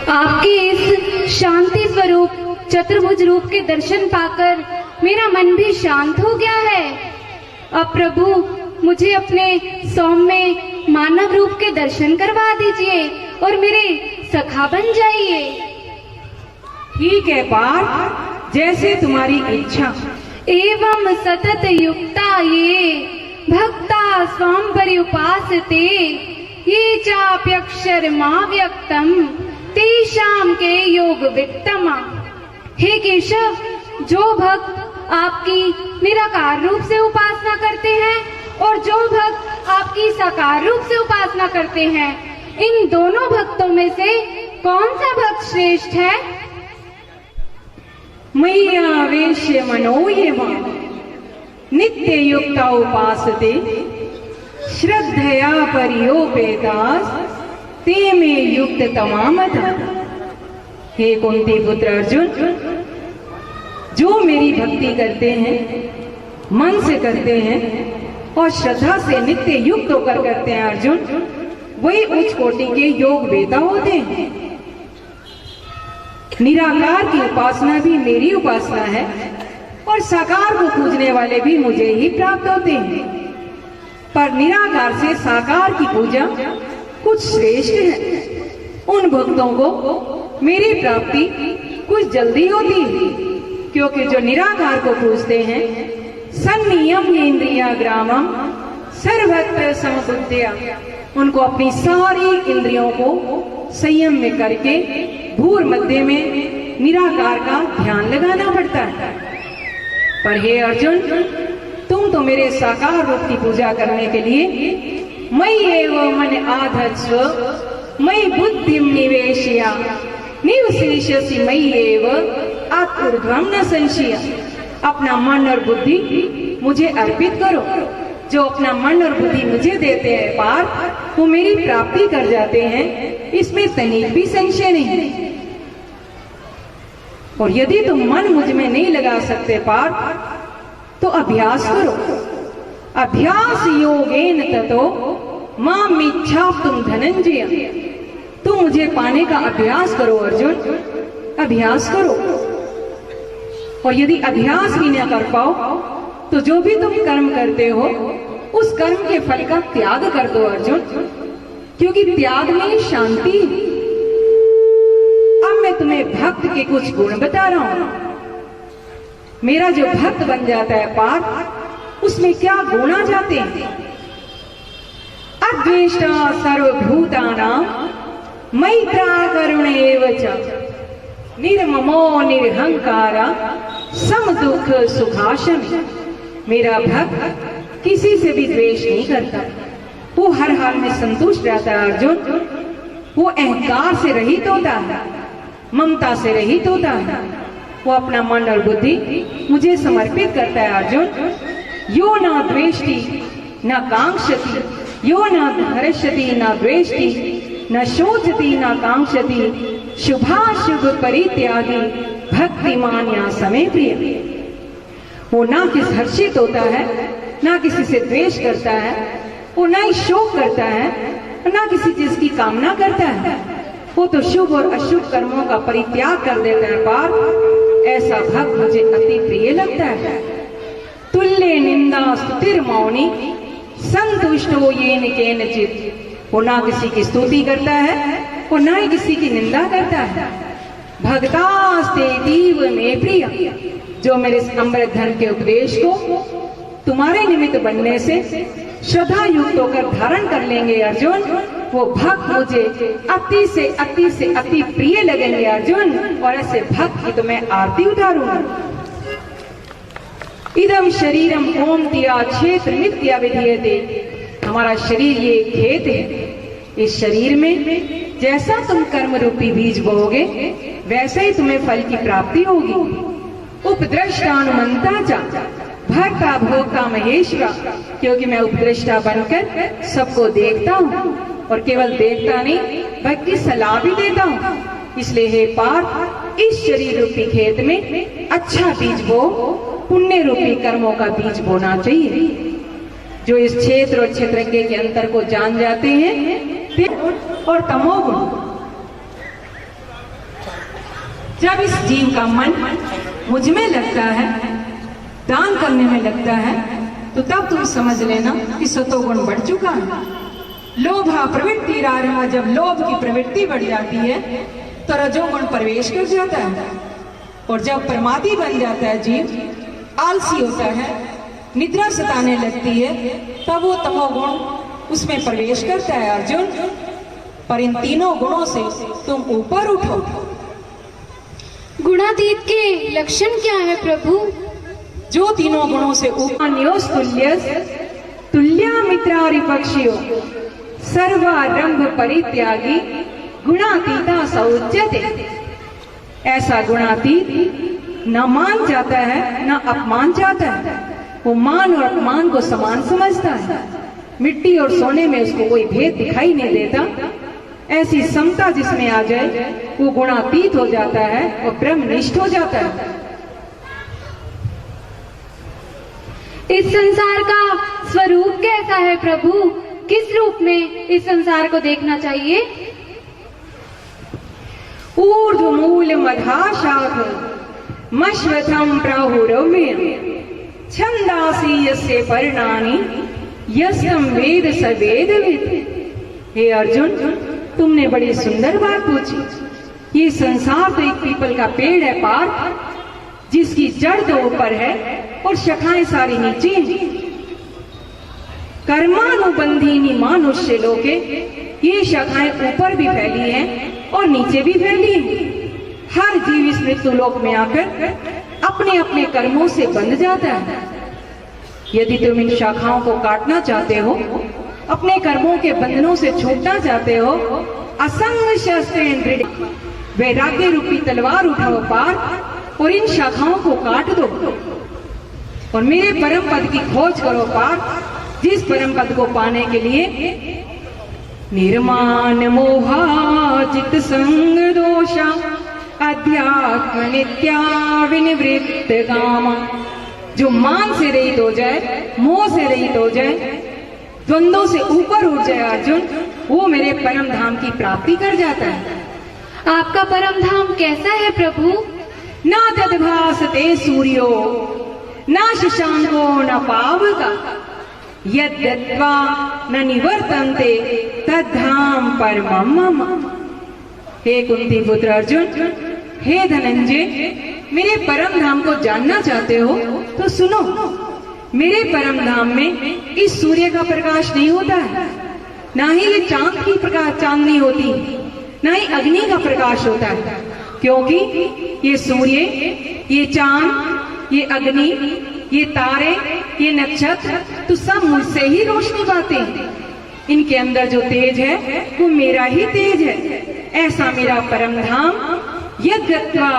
[SPEAKER 2] आपके इस शांति स्वरूप चतुर्भुज रूप के दर्शन पाकर मेरा मन भी शांत हो गया है। अब प्रभु मुझे अपने सौम्य मानव रूप के दर्शन करवा दीजिए और मेरे सखा बन जाइए।
[SPEAKER 3] ठीक है पार्थ, जैसे तुम्हारी इच्छा।
[SPEAKER 2] एवं सतत युक्ता ये भक्ता स्वम पर्युपासते ये चाप्यक्षर मा व्यक्तम तेषाम के योग वित्तमा। हे केशव, जो भक्त आपकी निराकार रूप से उपासना करते हैं और जो भक्त आपकी साकार रूप से उपासना करते हैं, इन दोनों भक्तों में से कौन सा भक्त श्रेष्ठ है?
[SPEAKER 3] मय्यावेश्य मनोयेवा नित्य युक्ता उपासते श्रद्धया परियोपेतास ते में युक्त तमामत। हे कुंती पुत्र अर्जुन, जो मेरी भक्ति करते हैं, मन से करते हैं और श्रद्धा से नित्य युक्त होकर करते हैं अर्जुन, वही उच्च कोटि के योग वेता होते हैं। निराकार की उपासना भी मेरी उपासना है और साकार को पूजने वाले भी मुझे ही प्राप्त होते हैं। पर निराकार से साकार की पूजा कुछ श्रेष्ठ है। उन भक्तों को मेरी प्राप्ति कुछ जल्दी होती है, क्योंकि जो निराकार को पूजते हैं सन्नियम इंद्रिया ग्रामम सर्वत्र समबुद्धिया, उनको अपनी सारी इंद्रियों को संयम में करके भूर मध्य में निराकार का ध्यान लगाना पड़ता है। पर हे अर्जुन, तुम तो मेरे साकार रूप की पूजा करने के लिए मयि एव मन आधत्स्व मयि बुद्धिम निवेशया निवसिष्यसि मयि एव आत्मूर्ध्वं न संशय। अपना मन और बुद्धि मुझे अर्पित करो। जो अपना मन और बुद्धि मुझे देते हैं पार्थ, वो मेरी प्राप्ति कर जाते हैं, इसमें तनिक भी संशय नहीं। और यदि तुम मन मुझ में नहीं लगा सकते पार्थ, तो अभ्यास करो। अभ्यास योगेन ततो माम इच्छा तुम धनंजय, तुम मुझे पाने का अभ्यास करो अर्जुन, अभ्यास करो। और यदि अभ्यास भी न कर पाओ तो जो भी तुम कर्म करते हो उस कर्म के फल का त्याग कर दो अर्जुन, क्योंकि त्याग में शांति। अब मैं तुम्हें भक्त के कुछ गुण बता रहा हूं। मेरा जो भक्त बन जाता है पार्थ, उसमें क्या गुण आ जाते हैं। अद्वेष्टा सर्वभूतानां मैत्रा करुण एव च, निर्ममो निरहंकारा सम दुख सुखाशन। मेरा भक्त किसी से भी द्वेष नहीं करता, वो हर हाल में संतुष्ट रहता है अर्जुन। वो अहंकार से रहित होता है, ममता से रहित होता है। वो अपना मन और बुद्धि मुझे समर्पित करता है अर्जुन। यो न द्वेष्टि न कांक्षति, यो न हर्षति न द्वेष्टि, न शोचति न कांक्षति, शुभाशुभ परित्यागी भक्तिमान या समय प्रिय। वो ना किस हर्षित होता है, ना किसी से द्वेष करता है, वो ना ही शोक करता है, ना किसी चीज की कामना करता है। वो तो शुभ और अशुभ कर्मों का परित्याग कर देता है पार्थ। ऐसा भक्त मुझे अति प्रिय लगता है। तुल्य निंदा स्तुतिर मौनी संतुष्टो येन केनचित्। वो ना किसी की स्तुति करता है, वो ना ही किसी की निंदा करता है। भक्तास्तेतीव मे प्रिय, जो मेरे इस अमृत धन के उपदेश को तुम्हारे निमित्त बनने से श्रद्धा युक्त होकर धारण कर लेंगे अर्जुन, वो भक्त मुझे अति से अति से अति प्रिय लगेंगे अर्जुन। और ऐसे भक्त की तो मैं आरती उतारूंगा। इदम शरीरम ओमतिया क्षेत्र नित्या विधीयते। हमारा शरीर ये खेत है। इस शरीर में जैसा तुम कर्म रूपी बीज बोओगे वैसे ही तुम्हें फल की प्राप्ति होगी। उपद्रष्टानुमंता चा भर्ता भोक्ता महेश्वरा, क्योंकि मैं उपद्रष्टा बनकर सबको देखता हूँ और केवल देखता नहीं बल्कि सलाह भी देता हूँ। इसलिए हे पार्थ, इस शरीर रूपी खेत में अच्छा बीज बो, पुण्य रूपी कर्मों का बीज बोना चाहिए। जो इस क्षेत्र और क्षेत्रज्ञ के अंतर को जान जाते हैं और तमोगुण, जब इस जीव का मन मुझ में लगता है, दान करने में लगता है, तो तब तुम समझ लेना कि सतोगुण बढ़ चुका है। लोभा प्रवृत्ति आरंभ, जब लोभ की प्रवृत्ति बढ़ जाती है तो रजोगुण प्रवेश कर जाता है। और जब प्रमादी बन जाता है जीव, आलसी होता है, निद्रा सताने लगती है, तब वो तमोगुण उसमें प्रवेश करता है अर्जुन। पर इन तीनों गुणों से तुम ऊपर उठो।
[SPEAKER 2] गुणातीत के लक्षण क्या है प्रभु?
[SPEAKER 3] जो तीनों गुणों से ऊपर तुल्या मित्रारिपक्षियो सर्वारंभ परित्यागी गुणातीता सौच्यते। ऐसा गुणातीत न मान जाता है न अपमान जाता है। वो मान और अपमान को समान समझता है। मिट्टी और सोने में उसको कोई भेद दिखाई नहीं देता। ऐसी समता जिसमें आ जाए वो गुणातीत हो जाता है और ब्रह्मनिष्ठ हो जाता है।
[SPEAKER 2] इस संसार का स्वरूप कैसा है प्रभु? किस रूप में इस संसार को देखना चाहिए?
[SPEAKER 3] ऊर्ध्वमूल मधाशाख मश्वथम प्राहुरव्यम छंदासी यस्य पर्णानि यस्तं वेद स वेदवित्। हे अर्जुन, तुमने बड़ी सुंदर बात पूछी। ये संसार तो एक पीपल का पेड़ है पार्थ, जिसकी जड़ तो ऊपर है और शाखाएं सारी नीचे हैं। कर्मानुबंधीनी मानुष्य लोके, ये शाखाएं ऊपर भी फैली हैं और नीचे भी फैली हैं। हर जीव इस मृत्यु लोक में आकर अपने अपने कर्मों से बंध जाता है। यदि तुम इन शाखाओं को काटना चाहते हो, अपने कर्मों के बंधनों से छूटना चाहते हो, असंग शस्त्रेंद्र वैराग्य रूपी तलवार उठाओ पार्थ और इन शाखाओं को काट दो और मेरे परम पद की खोज करो पार्थ, जिस परम पद को पाने के लिए निर्माण मोहाजित संग दोषा अध्यात्म नित्या विनिवृत्त कामा। जो मान से रहित हो जाए, मोह से रहित हो जाए, द्वंद्वों से ऊपर उठ जाए अर्जुन, वो मेरे परम धाम की प्राप्ति कर जाता है।
[SPEAKER 2] आपका परम धाम कैसा है प्रभु?
[SPEAKER 3] ना तद्भासते सूर्यो ना शशांको न पावका यद्दत्वा न निवर्तन्ते तद्धाम परमम मम। हे कुंती पुत्र अर्जुन, हे धनंजय, मेरे परम धाम को जानना चाहते हो तो सुनो। मेरे परम धाम में इस सूर्य का प्रकाश नहीं होता है, ना ही ये चांद की प्रकाश चांदनी होती, ना ही अग्नि का प्रकाश होता है, क्योंकि ये सूर्य, ये चांद, ये अग्नि, ये तारे, ये नक्षत्र तो सब मुझसे ही रोशनी पाते हैं। इनके अंदर जो तेज है वो मेरा ही तेज है। ऐसा मेरा परम धाम यद्गत्वा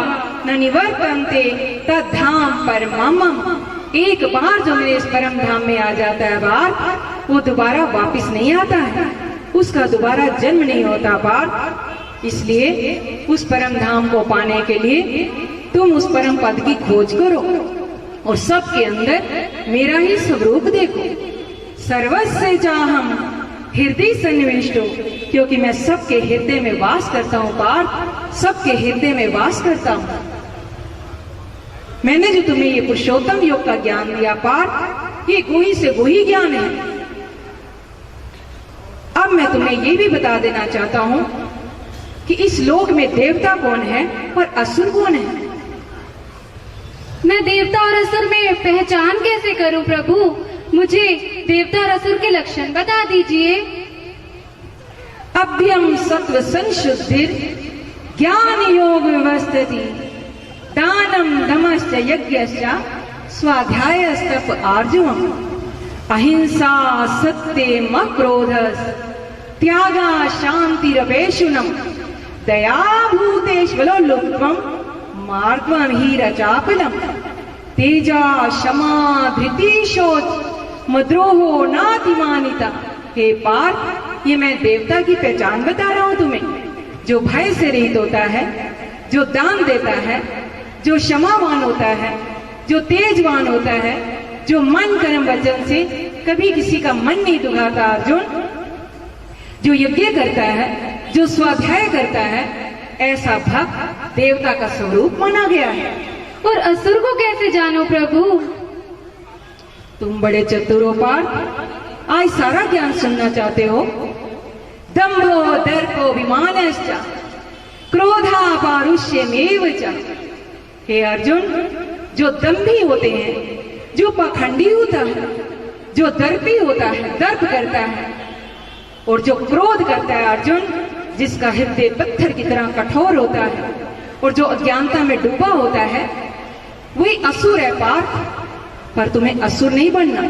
[SPEAKER 3] न निवर्तन्ते तद्धाम परमम मम। एक बार जो मेरे इस परम धाम में आ जाता है बार, वो दोबारा वापस नहीं आता है, उसका दोबारा जन्म नहीं होता बार। इसलिए उस परम धाम को पाने के लिए तुम उस परम पद की खोज करो और सबके अंदर मेरा ही स्वरूप देखो। सर्वस्य चाहम हृदय सन्निविष्टो, क्योंकि मैं सबके हृदय में वास करता हूँ पार्थ, सबके हृदय में वास करता हूँ। मैंने जो तुम्हें ये पुरुषोत्तम योग का ज्ञान दिया पार्थ, ये गोही से गोही ज्ञान है। अब मैं तुम्हें ये भी बता देना चाहता हूँ कि इस लोक में देवता कौन है और असुर कौन है।
[SPEAKER 2] मैं देवता और असुर में पहचान कैसे करूं प्रभु? मुझे देवता और असुर के लक्षण बता दीजिए।
[SPEAKER 3] अभ्यम सत्व संशुद्धिर ज्ञान योग व्यवस्थिति दानम दमश्च यज्ञश्च स्वाध्यायस्तप आर्जवम अहिंसा सत्यम क्रोधस त्यागा शांतिरपेशुनम दया भूतेष्वलोलुप्त्वम मार्गवम हीरचापलम तेजा क्षमा धृति शोच मद्रोहो नातिमानिता। हे पार्थ, ये मैं देवता की पहचान बता रहा हूं तुम्हें, जो भय से रहित होता है, जो दान देता है, जो क्षमावान होता है, जो तेजवान होता है, जो मन कर्म वचन से कभी किसी का मन नहीं दुखाता अर्जुन, जो यज्ञ करता है, जो स्वाध्याय करता है, ऐसा भक्त देवता का स्वरूप माना गया है।
[SPEAKER 2] और असुर को कैसे जानो प्रभु?
[SPEAKER 3] तुम बड़े चतुर हो पार्थ, आज सारा ज्ञान सुनना चाहते हो। दंभो दर्पो विमानश्च क्रोधा पारुष्यमेव च। हे अर्जुन, जो दंभी होते हैं, जो पाखंडी होता है, जो दर्पी होता है, दर्प करता है, और जो क्रोध करता है अर्जुन, जिसका हृदय पत्थर की तरह कठोर होता है और जो अज्ञानता में डूबा होता है, वही असुर है पार्थ। पर तुम्हें असुर नहीं बनना।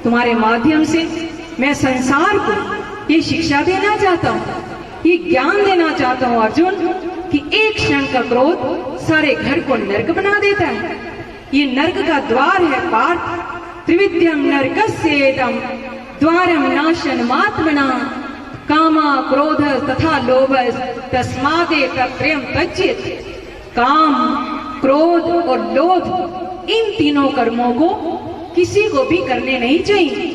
[SPEAKER 3] तुम्हारे माध्यम से मैं संसार को ये शिक्षा देना चाहता हूँ, ये ज्ञान देना चाहता हूँ अर्जुन, कि एक क्षण का क्रोध सारे घर को नरक बना देता है। ये नरक का द्वार है पार्थ। त्रिविध्यम नरकस्येदम द्वारम नाशनमात्मना कामा क्रोध तथा लोभस तस्मादे तत्रयम त्यजेत। काम, क्रोध और लोभ, इन तीनों कर्मों को किसी को भी करने नहीं चाहिए।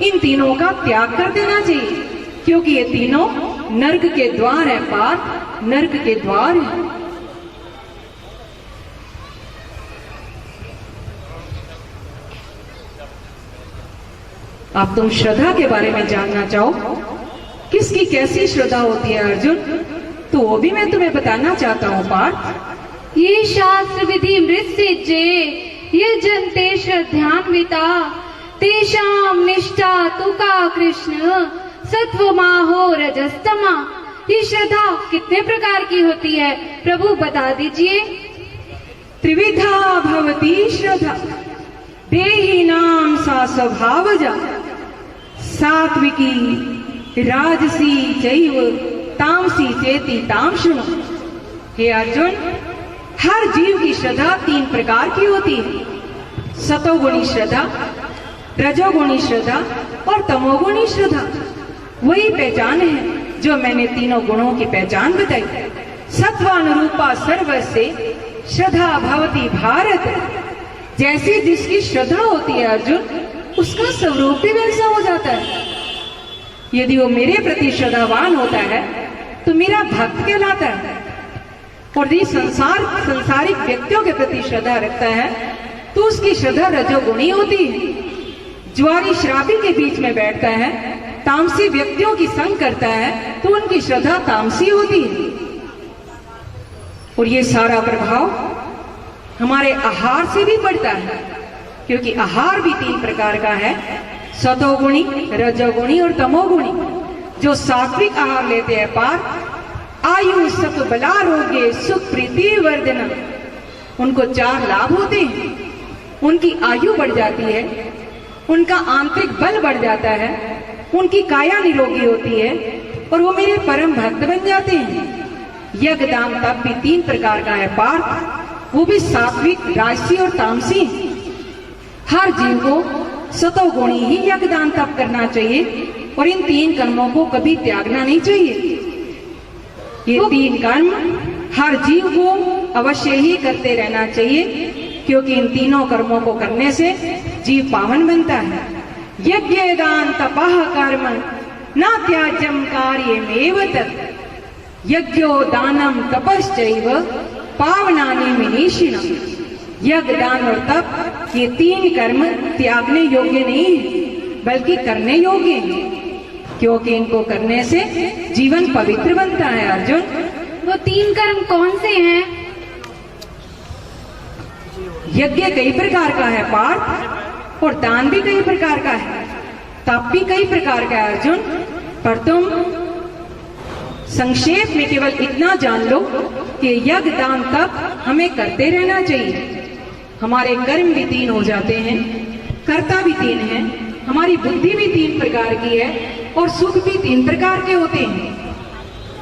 [SPEAKER 3] इन तीनों का त्याग कर देना चाहिए, क्योंकि ये तीनों नरक के द्वार है पार्थ, नरक के द्वार है। अब तुम श्रद्धा के बारे में जानना चाहो, किसकी कैसी श्रद्धा होती है अर्जुन, तो वो भी मैं तुम्हें बताना चाहता हूँ पार्थ।
[SPEAKER 2] ये शास्त्र विधि मृत्सिजे ये जनते श्रद्धान्विता तेषाम निष्ठा तुका कृष्ण सत्वमाहो रजस्तमा। ये श्रद्धा कितने प्रकार की होती है प्रभु बता दीजिए।
[SPEAKER 3] त्रिविधा भवती श्रद्धा देहिनाम सा स्वभावजा सात्विकी राजसी चैव तामसी चेति ताम शृणु। हे अर्जुन, हर जीव की श्रद्धा तीन प्रकार की होती है। सतोगुणी श्रद्धा, रजोगुणी श्रद्धा और तमोगुणी श्रद्धा। वही पहचान है जो मैंने तीनों गुणों की पहचान बताई। सत्वानुरूपा सर्वस्य श्रद्धा भवती भारत। जैसी जिसकी श्रद्धा होती है अर्जुन, उसका स्वरूप भी वैसा हो जाता है। यदि वो मेरे प्रति श्रद्धावान होता है तो मेरा भक्त कहलाता है, और यदि संसारिक व्यक्तियों के प्रति श्रद्धा रखता है तो उसकी श्रद्धा रजोगुणी होती है। ज्वारी शराबी के बीच में बैठता है, तामसी व्यक्तियों की संग करता है तो उनकी श्रद्धा तामसी होती है। और ये सारा प्रभाव हमारे आहार से भी पड़ता है, क्योंकि आहार भी 3 प्रकार का है, सतोगुणी, रजोगुणी और तमोगुणी। जो सात्विक आहार लेते हैं पार, आयु सत बलारोग्य सुख प्रीति वर्धन, उनको 4 लाभ होते हैं। उनकी आयु बढ़ जाती है, उनका आंतरिक बल बढ़ जाता है, उनकी काया निरोगी होती है और वो मेरे परम भक्त बन जाते हैं। यज्ञ दान तप भी 3 प्रकार का है पार्थ, वो भी सात्विक, राजसी और तामसी। हर जीव को सतोगुणी ही यज्ञ दान तप करना चाहिए और इन 3 कर्मों को कभी त्यागना नहीं चाहिए। ये 3 कर्म हर जीव को अवश्य ही करते रहना चाहिए, क्योंकि इन तीनों कर्मों को करने से जीव पावन बनता है। यज्ञ दान तपः कर्म न त्याज्यम कार्यमेव तत्, यज्ञो दानम तपश्चैव पावनानि मनीषिणः। यज्ञ दान और तप ये 3 कर्म त्यागने योग्य नहीं है, बल्कि करने योग्य है, क्योंकि इनको करने से जीवन पवित्र बनता है। अर्जुन,
[SPEAKER 2] वो 3 कर्म कौन से हैं?
[SPEAKER 3] यज्ञ कई प्रकार का है पार्थ, और दान भी कई प्रकार का है, तप भी कई प्रकार का है अर्जुन। पर तुम संक्षेप में केवल इतना जान लो कि यज्ञ दान तप हमें करते रहना चाहिए। हमारे कर्म भी 3 हो जाते हैं, कर्ता भी 3 है, हमारी बुद्धि भी 3 प्रकार की है और सुख भी 3 प्रकार के होते हैं।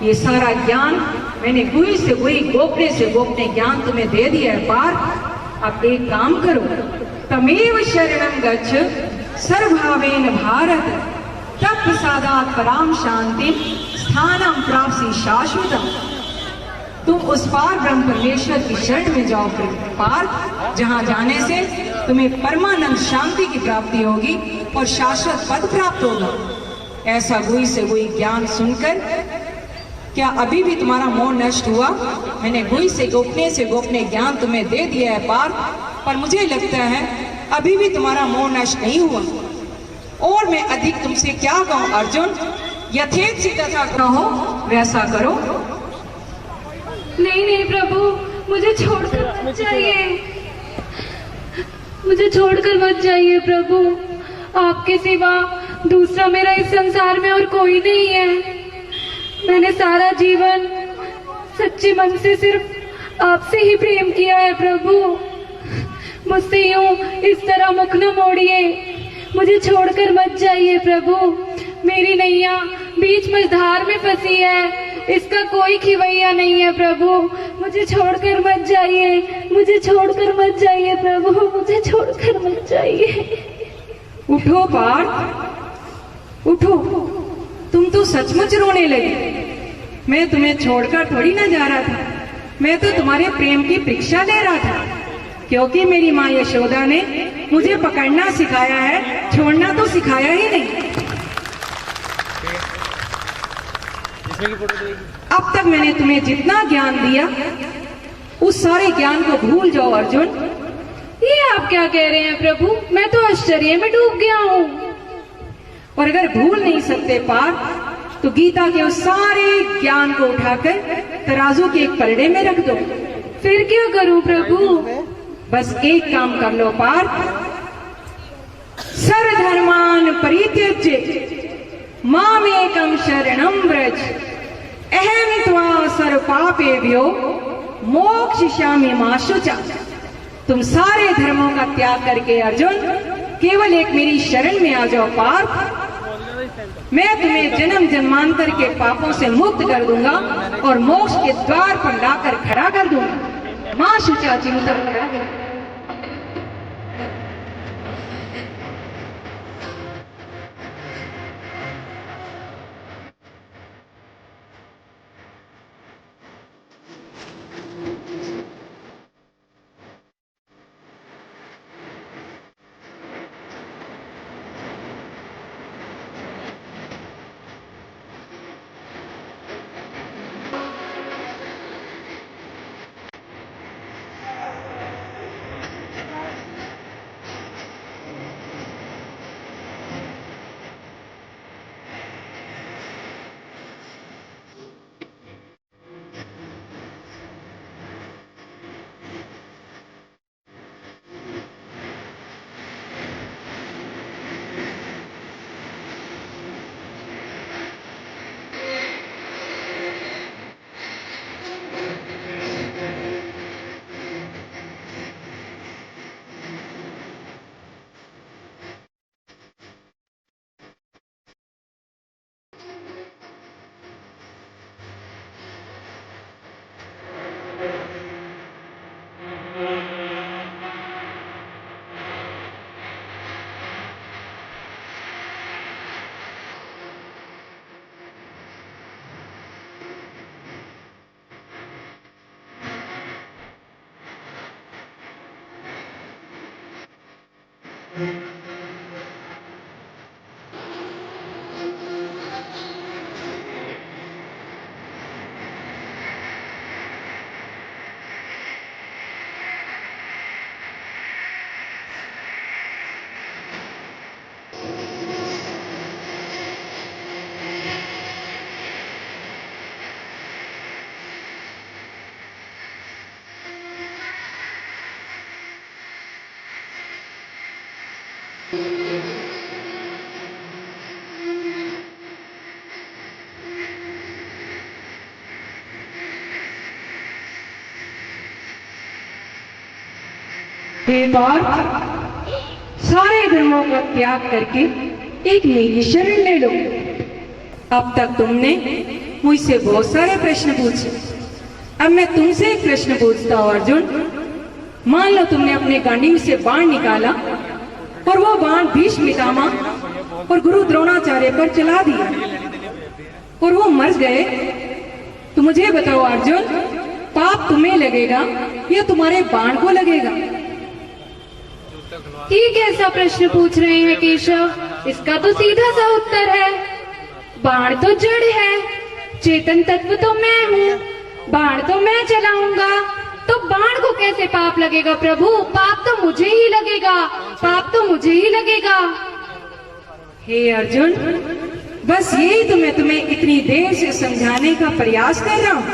[SPEAKER 3] ये सारा ज्ञान मैंने गुही से गुही, गोपने से गोपने ज्ञान तुम्हें दे दिया है पार्थ। अब एक काम करो, तमेव शरणं गच्छ सर्वभावेन भारत, तब प्रसादात् पराम शांति स्थानम प्राप्ति शाश्वतम। तुम उस पार ब्रह्म परमेश्वर की शरण में जाओ पार्थ, जहां जाने से तुम्हें परमानंद शांति की प्राप्ति होगी और शाश्वत पद प्राप्त होगा। ऐसा गुही से गुही ज्ञान सुनकर क्या अभी भी तुम्हारा मोह नष्ट हुआ? मैंने गुही से गोपने ज्ञान तुम्हें दे दिया है पार्थ, पर मुझे लगता है अभी भी तुम्हारा मोह नष्ट नहीं हुआ। और मैं अधिक तुमसे क्या कहूं अर्जुन, यथेच्छ तथा कहो वैसा करो।
[SPEAKER 2] नहीं नहीं प्रभु, मुझे छोड़कर मत जाइए, मुझे छोड़कर मत जाइए प्रभु। आपके सिवा दूसरा मेरा इस संसार में और कोई नहीं है। मैंने सारा जीवन सच्चे मन से सिर्फ आपसे ही प्रेम किया है प्रभु। मुझसे यूं इस तरह मुख न मोड़िए, मुझे छोड़कर मत जाइए प्रभु। मेरी नैया बीच मझधार में फंसी है, इसका कोई खिवैया नहीं है प्रभु। मुझे छोड़कर मत जाइए, मुझे छोड़कर मत जाइए प्रभु, मुझे छोड़कर मत जाइए।
[SPEAKER 3] उठो पार्थ, उठो, तुम तो सचमुच रोने लगे। मैं तुम्हें छोड़कर थोड़ी ना जा रहा था, मैं तो तुम्हारे प्रेम की परीक्षा ले रहा था, क्योंकि मेरी माँ यशोदा ने मुझे पकड़ना सिखाया है, छोड़ना तो सिखाया ही नहीं। अब तक मैंने तुम्हें जितना ज्ञान दिया उस सारे ज्ञान को भूल जाओ अर्जुन।
[SPEAKER 2] ये आप क्या कह रहे हैं प्रभु? मैं तो आश्चर्य में डूब गया हूँ।
[SPEAKER 3] और अगर भूल नहीं सकते पार्थ, तो गीता के उस सारे ज्ञान को उठाकर तराजू के एक पलड़े में रख दो।
[SPEAKER 2] फिर क्या करूं प्रभु?
[SPEAKER 3] बस एक काम कर लो पार्थ, सर्वधर्मान परित्यज्य मामेकं शरणं व्रज, अहं त्वा सर्वपापेभ्यो मोक्षयिष्यामि मा शुचा। तुम सारे धर्मों का त्याग करके अर्जुन केवल एक मेरी शरण में आ जाओ पार्थ। मैं तुम्हें जन्म जन्मांतर के पापों से मुक्त कर दूंगा और मोक्ष के द्वार पर लाकर खड़ा कर दूंगा। मां शुचा चिंतन करा। हे पार्थ, सारे धर्मों का त्याग करके एक मेरी शरण ले लो। अब तक तुमने मुझसे बहुत सारे प्रश्न पूछे, अब मैं तुमसे एक प्रश्न पूछता हूँ अर्जुन। मान लो तुमने अपने गांडीव से बाण निकाला और वो बाण भीष्म पितामह और गुरु द्रोणाचार्य पर चला दिया और वो मर गए, तो मुझे बताओ अर्जुन, पाप तुम्हें लगेगा या तुम्हारे बाण को लगेगा?
[SPEAKER 2] ये कैसा प्रश्न पूछ रहे हैं केशव? इसका तो सीधा सा उत्तर है, बाण तो जड़ है, चेतन तत्व तो मैं हूँ, बाण तो मैं चलाऊंगा, तो बाण को कैसे पाप लगेगा प्रभु? पाप तो मुझे ही लगेगा, पाप तो मुझे ही लगेगा।
[SPEAKER 3] हे अर्जुन, बस यही तो मैं तुम्हें इतनी देर से समझाने का प्रयास कर रहा हूँ।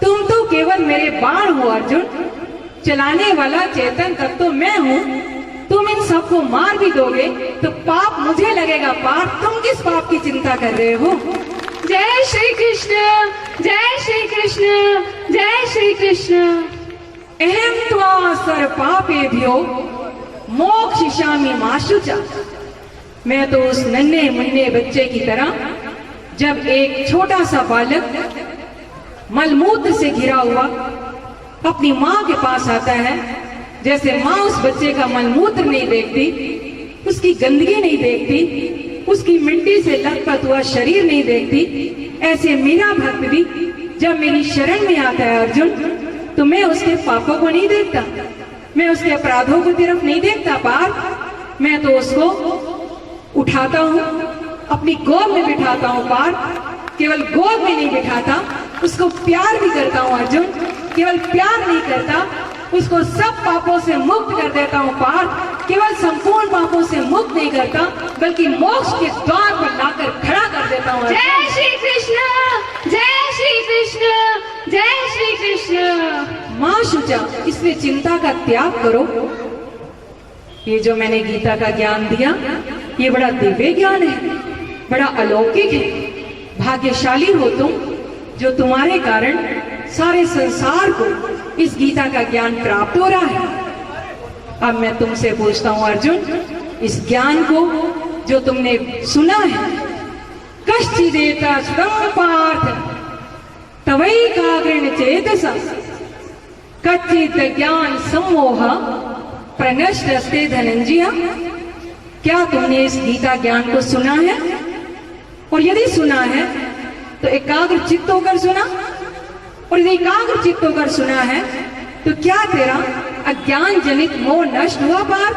[SPEAKER 3] तुम तो केवल मेरे बाण हो अर्जुन, चलाने वाला चेतन तत्व तो मैं हूँ। तुम इन सबको मार भी दोगे तो पाप मुझे लगेगा। पार्थ, तुम किस पाप की चिंता कर रहे हो?
[SPEAKER 2] जय श्री कृष्ण, जय श्री कृष्ण, जय श्री कृष्ण।
[SPEAKER 3] अहम त्वा सर्व पापेभ्यो मोक्षयिष्यामि मा शुचा। मैं तो उस नन्हे मुन्ने बच्चे की तरह, जब एक छोटा सा बालक मलमूत्र से घिरा हुआ अपनी माँ के पास आता है, जैसे माँ उस बच्चे का मलमूत्र नहीं देखती, उसकी गंदगी नहीं देखती, उसकी मिट्टी से लथपथ हुआ शरीर नहीं देखती, ऐसे मेरा भक्त भी जब मेरी शरण में आता है अर्जुन, तो मैं उसके पापों को नहीं देखता, मैं उसके अपराधों को तरफ नहीं देखता पार्थ। मैं तो उसको उठाता हूँ, अपनी गोद में बिठाता हूँ पार्थ। केवल गोद में नहीं बिठाता, उसको प्यार भी करता हूँ अर्जुन। केवल प्यार नहीं करता, उसको सब पापों से मुक्त कर देता हूँ पार्थ। केवल संपूर्ण पापों से मुक्त नहीं करता, बल्कि मोक्ष के द्वार पर लाकर खड़ा कर देता हूँ।
[SPEAKER 2] जय श्री कृष्ण, जय श्री कृष्ण, जय श्री कृष्ण।
[SPEAKER 3] माँ शुचा, इसमें चिंता का त्याग करो। ये जो मैंने गीता का ज्ञान दिया, ये बड़ा दिव्य ज्ञान है, बड़ा अलौकिक है। भाग्यशाली हो तुम, जो तुम्हारे कारण सारे संसार को इस गीता का ज्ञान प्राप्त हो रहा है। अब मैं तुमसे पूछता हूँ अर्जुन, इस ज्ञान को जो तुमने सुना है, कश्चिदेता श्रुतं पार्थ तवैकाग्रेण चेतसा कच्चित् ज्ञान सम्मोह प्रनष्टस्ते धनंजय। क्या तुमने इस गीता ज्ञान को सुना है? और यदि सुना है तो एकाग्र चित्त होकर सुना, और यदि एकाग्र चित्त होकर सुना है तो क्या तेरा अज्ञान जनित मोह नष्ट हुआ पार्थ?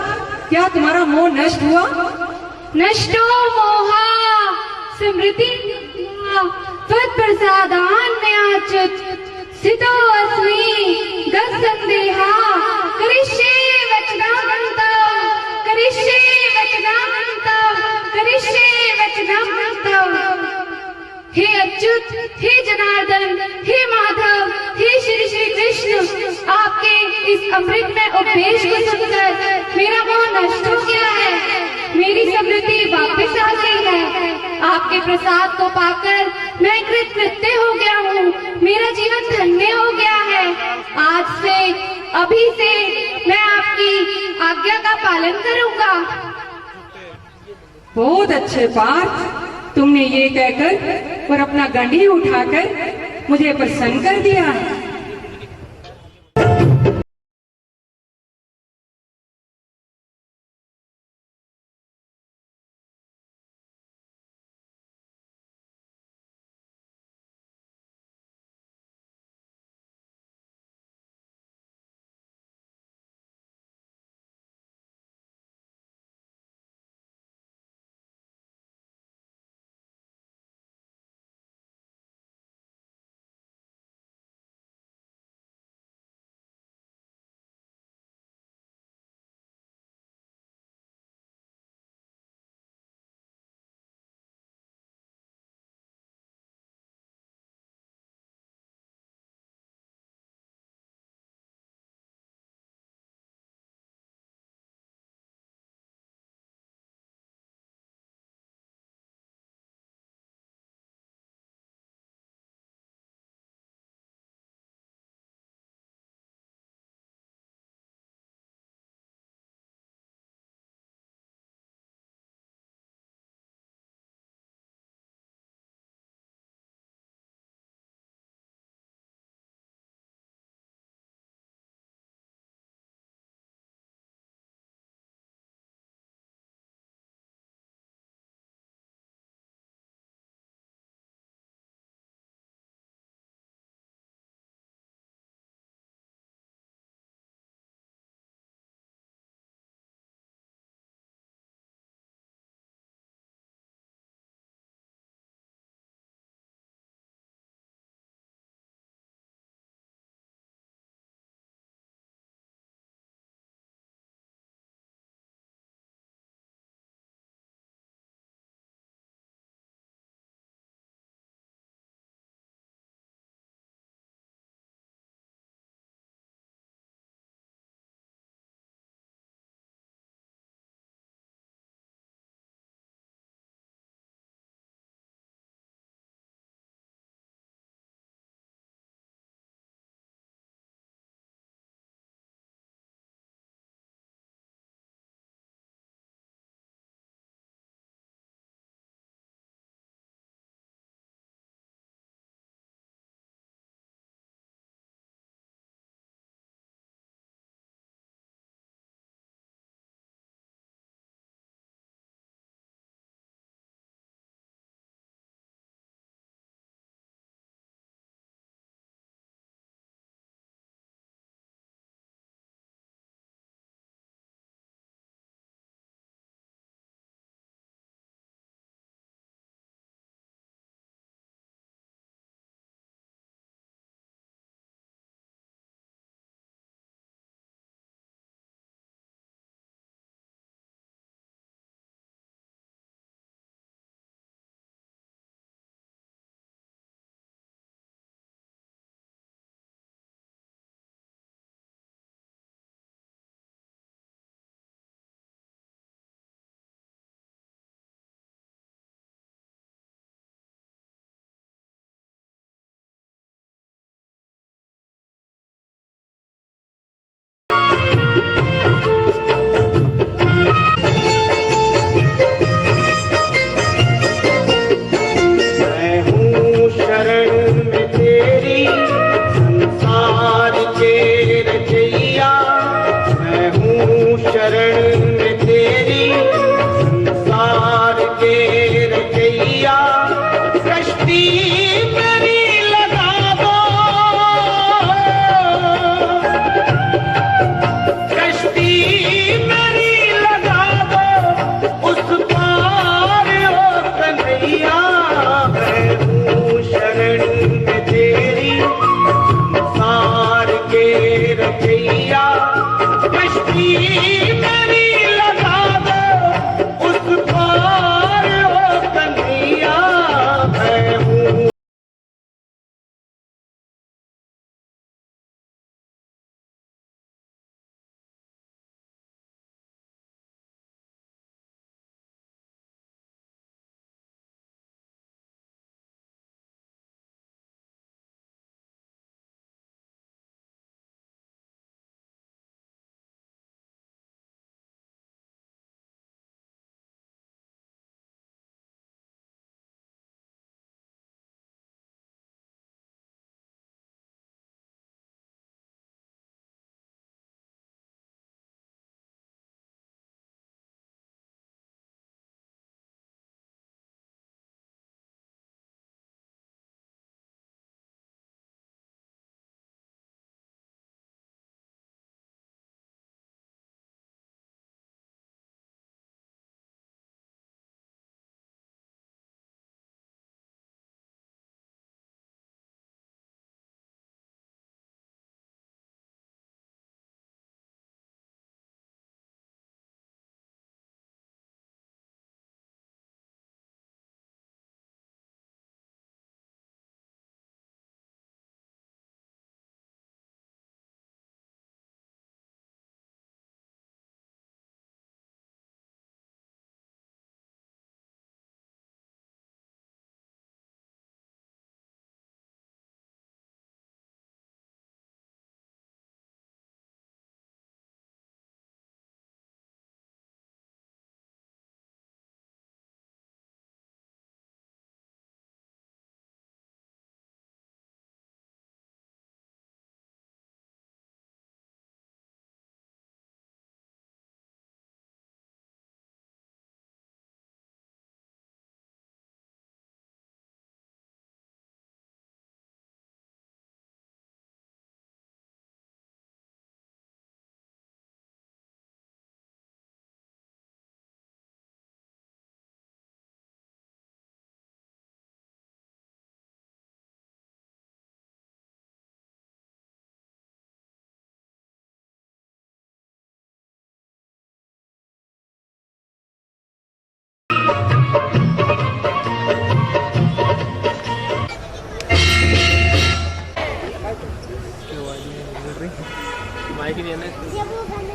[SPEAKER 3] क्या तुम्हारा मोह नष्ट हुआ?
[SPEAKER 2] नष्टो मोहा स्मृति त्वत्प्रसादान्याच्युत स्थितो अस्मि गतसन्देहा करिष्ये वचनामृतं, करिष्ये वचनामृतं, करिष्ये वचनामृतं। हे अच्युत, हे जनार्दन, हे माधव, हे श्री श्री कृष्ण, आपके इस अमृतमय उपदेश को सुनकर मेरा मोह नष्ट हो गया है, मेरी स्मृति वापस आ गई है। आपके प्रसाद को पाकर मैं कृतकृत्य हो गया हूँ, मेरा जीवन धन्य हो गया है। आज से, अभी से मैं आपकी आज्ञा का पालन करूंगा।
[SPEAKER 3] बहुत अच्छे पार्थ, तुमने ये कहकर और अपना गंडी उठाकर मुझे प्रसन्न कर दिया।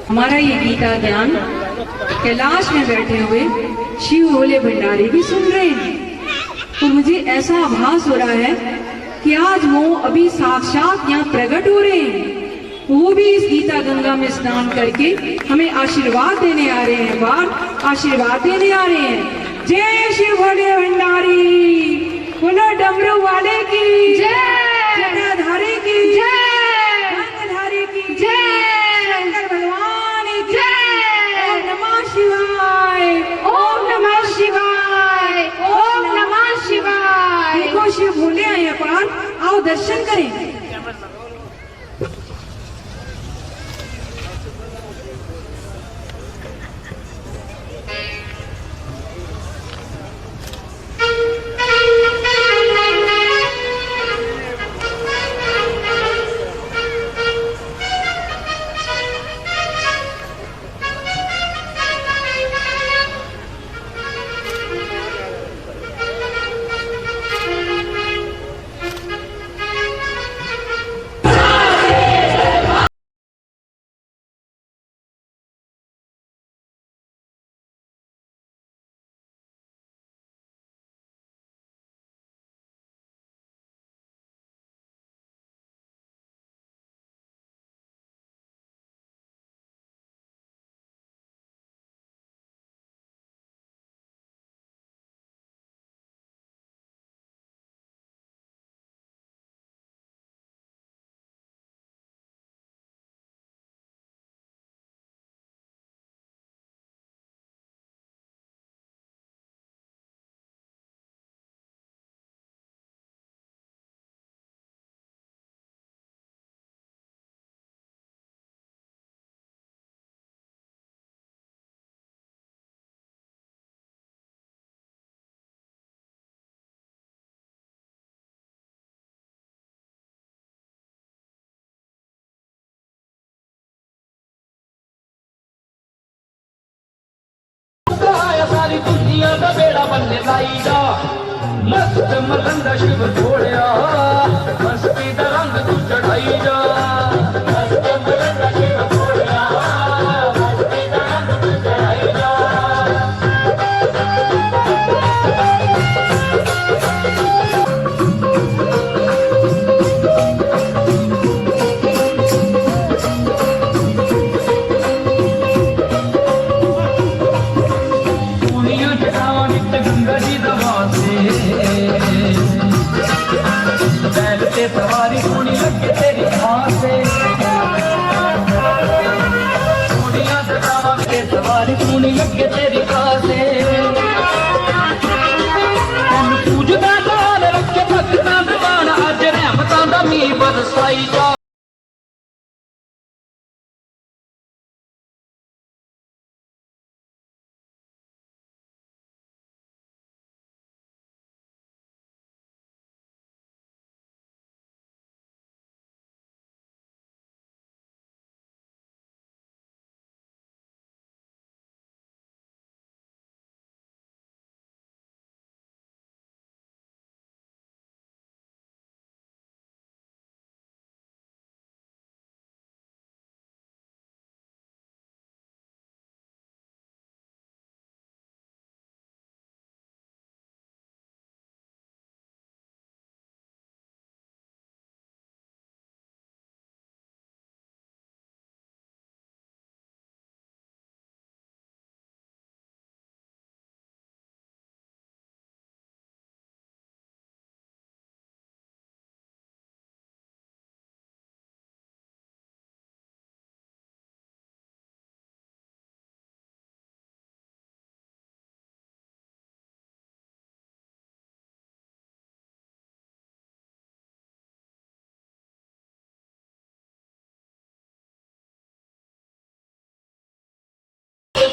[SPEAKER 3] हमारा ये गीता ज्ञान कैलाश में बैठे हुए शिव भोले भंडारी भी सुन रहे हैं। तो मुझे ऐसा आभास हो रहा है कि आज वो अभी साक्षात यहाँ प्रकट हो रहे हैं। वो भी इस गीता गंगा में स्नान करके हमें आशीर्वाद देने आ रहे हैं, बार आशीर्वाद देने आ रहे हैं। जय शिव भोले भंडारी, बोलो डमरू वाले की
[SPEAKER 2] जय,
[SPEAKER 3] जटाधारी की
[SPEAKER 2] जय,
[SPEAKER 3] गंगाधारी की
[SPEAKER 2] जय,
[SPEAKER 3] शंकर भगवान की
[SPEAKER 2] जय।
[SPEAKER 3] ओम नमः शिवाय,
[SPEAKER 2] ओम नमः शिवाय, ओम नमः शिवाय।
[SPEAKER 3] देखो शिव भोले आए अपार, आओ दर्शन करें।
[SPEAKER 4] सारी दुनिया का बेड़ा बनने लाई जा मस्त मलंगा शिव छोड़िया मस्ती दा रंग तू चढ़ाई जा मस्त मलंगा शिव छोड़िया मस्ती दा रंग तू चढ़ाई जा सवारी सोनी लगे तेरी खासे सोनिया सजावा के सवारी सोनी लगे तेरी खासे तेन पूजदा लाल रखे भगतां दीवाना अज रहमतां दा मींह बरसाई जा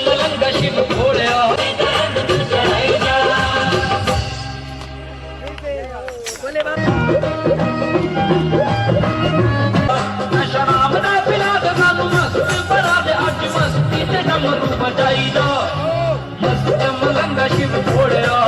[SPEAKER 4] मलंगा शिव छोड़िया शराब ना पिला दे सानू मस्त बना दे अज मस्ती ते डमरू बजाई जा मस्त मलंगा शिव छोड़िया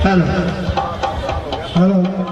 [SPEAKER 5] हेलो हेलो